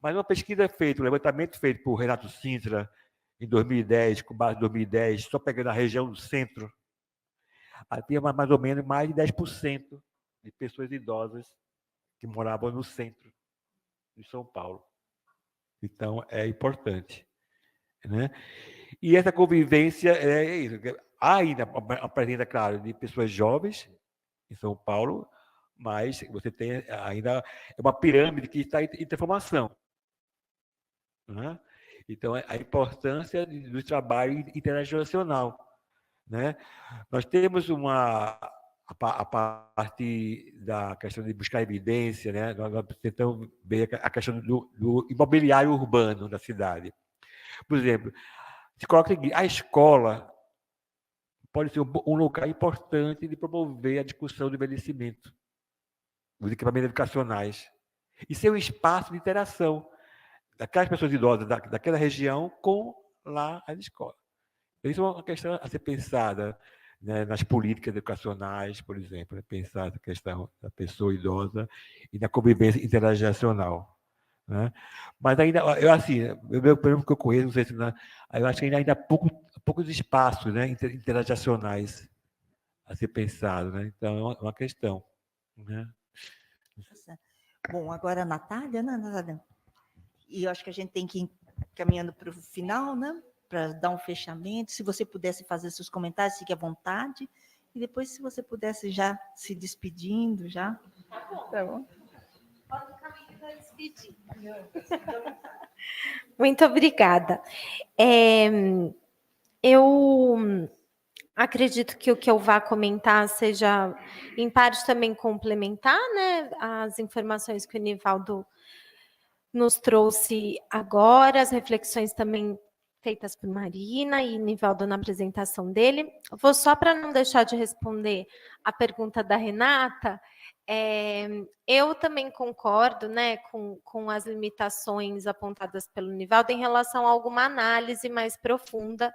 Mas uma pesquisa feita, um levantamento feito por Renato Sintra em 2010, com base em 2010, só pegando a região do centro, havia mais ou menos mais de 10% de pessoas idosas que moravam no centro de São Paulo. Então, é importante, né? E essa convivência é isso. Há ainda a presença, claro, de pessoas jovens em São Paulo, mas você tem ainda uma pirâmide que está em transformação, né? Então, a importância do trabalho internacional, né? Nós temos a parte da questão de buscar evidência, né? Nós tentamos ver a questão do imobiliário urbano da cidade. Por exemplo, se coloca a escola pode ser um lugar importante de promover a discussão do envelhecimento, dos equipamentos educacionais, e ser um espaço de interação daquelas pessoas idosas daquela região com lá as escolas. Isso é uma questão a ser pensada, né, nas políticas educacionais, por exemplo, pensar a questão da pessoa idosa e na convivência intergeracional, né? Mas ainda, eu assim, pelo que eu conheço, não sei se eu acho que ainda há poucos espaços, né, intergeracionais a ser pensado, né? Então é uma questão, né? Bom, agora a Natália, né, Natália? E eu acho que a gente tem que ir caminhando para o final, né? Para dar um fechamento. Se você pudesse fazer seus comentários, fique à vontade. E depois, se você pudesse já se despedindo, já. Tá bom. Tá bom. Pode o caminho da despedida. Muito obrigada. Eu acredito que o que eu vá comentar seja, em parte, também complementar, né, as informações que o Nivaldo nos trouxe agora, as reflexões também feitas por Marina e Nivaldo na apresentação dele. Vou só, para não deixar de responder a pergunta da Renata, eu também concordo, né, com as limitações apontadas pelo Nivaldo em relação a alguma análise mais profunda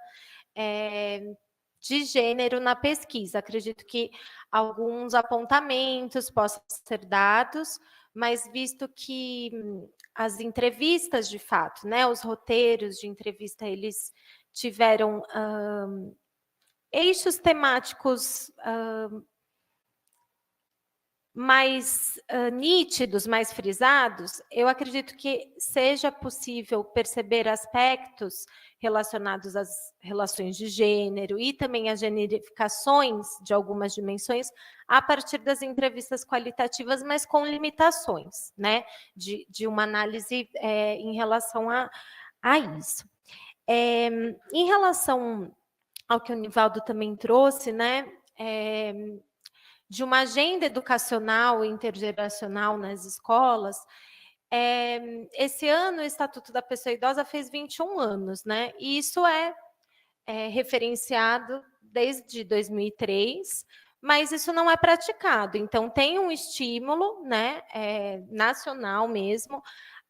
de gênero na pesquisa. Acredito que alguns apontamentos possam ser dados, mas visto que as entrevistas, de fato, né, os roteiros de entrevista, eles tiveram eixos temáticos mais nítidos, mais frisados, eu acredito que seja possível perceber aspectos relacionados às relações de gênero e também às generificações de algumas dimensões a partir das entrevistas qualitativas, mas com limitações, né, de uma análise em relação a isso. Em relação ao que o Nivaldo também trouxe, né, de uma agenda educacional e intergeracional nas escolas, esse ano o Estatuto da Pessoa Idosa fez 21 anos, né? E isso é referenciado desde 2003, mas isso não é praticado. Então, tem um estímulo, né, nacional mesmo,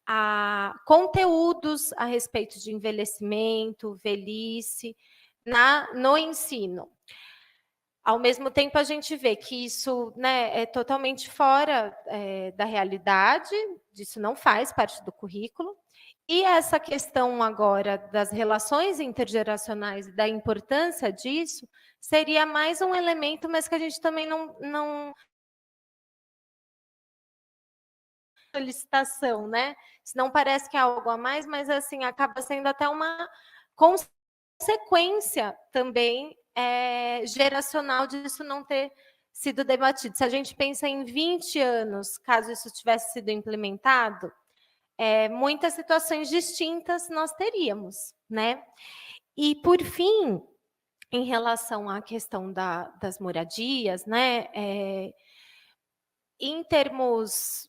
a conteúdos a respeito de envelhecimento, velhice, no ensino. Ao mesmo tempo, a gente vê que isso, né, é totalmente fora da realidade, isso não faz parte do currículo. E essa questão agora das relações intergeracionais e da importância disso seria mais um elemento, mas que a gente também não solicitação, né? Isso não parece que é algo a mais, mas assim acaba sendo até uma consequência também geracional disso não ter sido debatido. Se a gente pensa em 20 anos, caso isso tivesse sido implementado, muitas situações distintas nós teríamos, né? E, por fim, em relação à questão das moradias, né? Em termos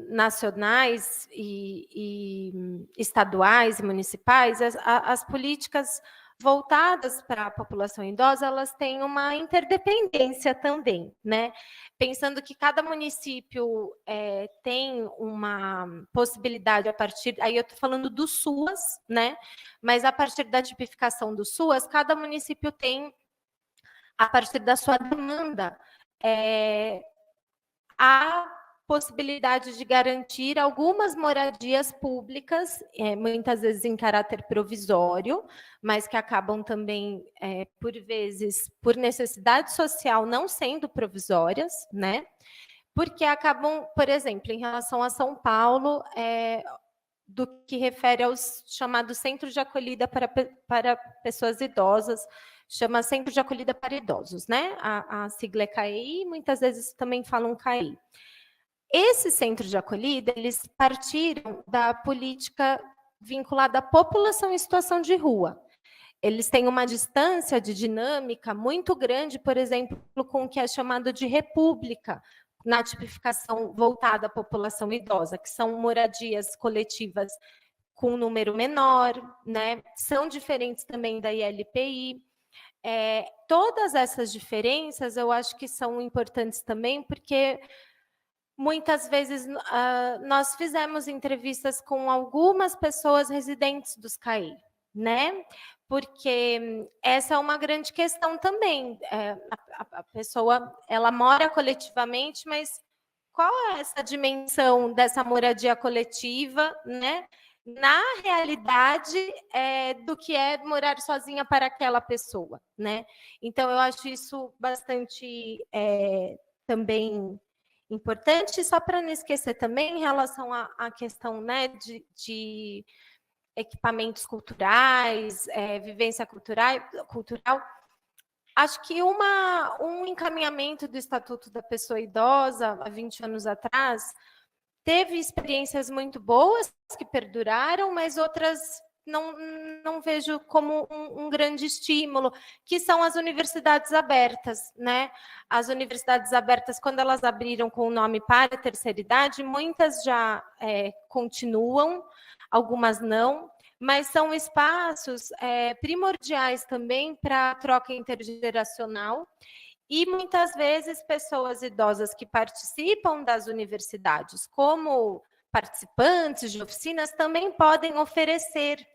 nacionais e estaduais e municipais, as políticas voltadas para a população idosa, elas têm uma interdependência também, né? Pensando que cada município tem uma possibilidade a partir, aí eu estou falando do SUAS, né? Mas a partir da tipificação do SUAS, cada município tem, a partir da sua demanda, a possibilidade de garantir algumas moradias públicas, muitas vezes em caráter provisório, mas que acabam também, por vezes, por necessidade social, não sendo provisórias, né? Porque acabam, por exemplo, em relação a São Paulo, do que refere aos chamados centros de acolhida para pessoas idosas, chama Centro de Acolhida para Idosos, né? A sigla é CAEI, muitas vezes também falam CAEI. Esses centros de acolhida, eles partiram da política vinculada à população em situação de rua. eles têm uma distância de dinâmica muito grande, por exemplo, com o que é chamado de república, na tipificação voltada à população idosa, que são moradias coletivas com um número menor, né? São diferentes também da ILPI. Todas essas diferenças eu acho que são importantes também, porque muitas vezes nós fizemos entrevistas com algumas pessoas residentes dos CAI, né? Porque essa é uma grande questão também. A pessoa, ela mora coletivamente, mas qual é essa dimensão dessa moradia coletiva, né? Na realidade, do que é morar sozinha para aquela pessoa, né? Então, eu acho isso bastante também importante. Só para não esquecer também, em relação à questão, né, de equipamentos culturais, vivência cultural, acho que um encaminhamento do Estatuto da Pessoa Idosa, há 20 anos atrás, teve experiências muito boas que perduraram, mas outras não vejo como um grande estímulo, que são as universidades abertas, né? As universidades abertas, quando elas abriram com o nome para a terceira idade, muitas já continuam, algumas não, mas são espaços primordiais também para a troca intergeracional. E muitas vezes pessoas idosas que participam das universidades como participantes de oficinas também podem oferecer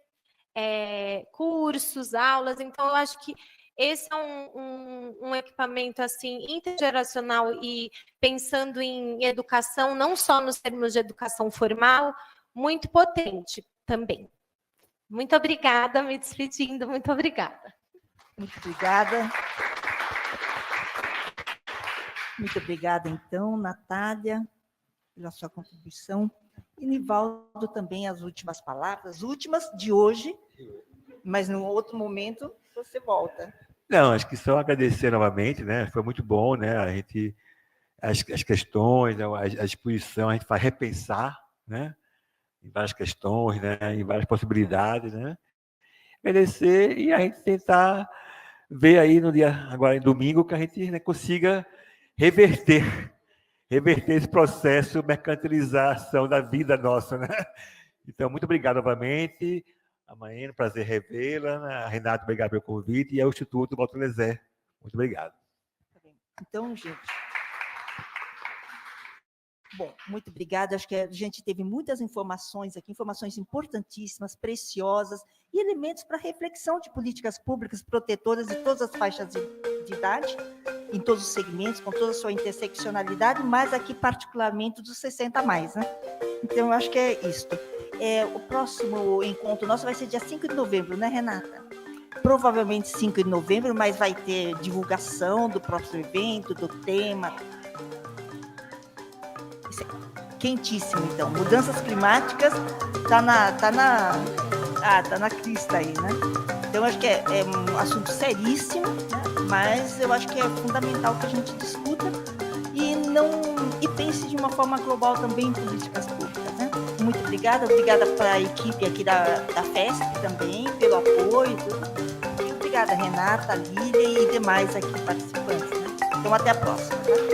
cursos, aulas. Então, eu acho que esse é um equipamento assim intergeracional e pensando em educação, não só nos termos de educação formal, muito potente também. Muito obrigada, me despedindo, muito obrigada. Muito obrigada. Muito obrigada, então, Natália, pela sua contribuição. E Nivaldo também, as últimas palavras, últimas de hoje, mas num outro momento você volta. Não, acho que só agradecer novamente, né? Foi muito bom, né? A gente, as questões, a exposição, a gente faz repensar, né? Em várias questões, né? Em várias possibilidades, né? Agradecer e a gente tentar ver aí no dia, agora em domingo, que a gente, né, consiga reverter esse processo, mercantilização da vida nossa, né? Então, muito obrigado novamente. Amanhã, prazer revê-la. A Renata, obrigado pelo convite. E ao Instituto Walter Lezé. Muito obrigado. Então, gente... Bom, muito obrigada. Acho que a gente teve muitas informações aqui, informações importantíssimas, preciosas, e elementos para reflexão de políticas públicas protetoras de todas as faixas de idade, em todos os segmentos, com toda a sua interseccionalidade, mas aqui particularmente dos 60 a mais, né? Então, eu acho que é isto. O próximo encontro nosso vai ser dia 5 de novembro, né, Renata? Provavelmente 5 de novembro, mas vai ter divulgação do próximo evento, do tema. Quentíssimo, então. Mudanças climáticas tá na crista aí, né? Então, acho que é um assunto seríssimo, né? Mas eu acho que é fundamental que a gente discuta e pense de uma forma global também em políticas públicas, né? Muito obrigada para a equipe aqui da FESP também, pelo apoio. Tudo. E obrigada, Renata, Lília e demais aqui participantes, né? Então, até a próxima. Tá?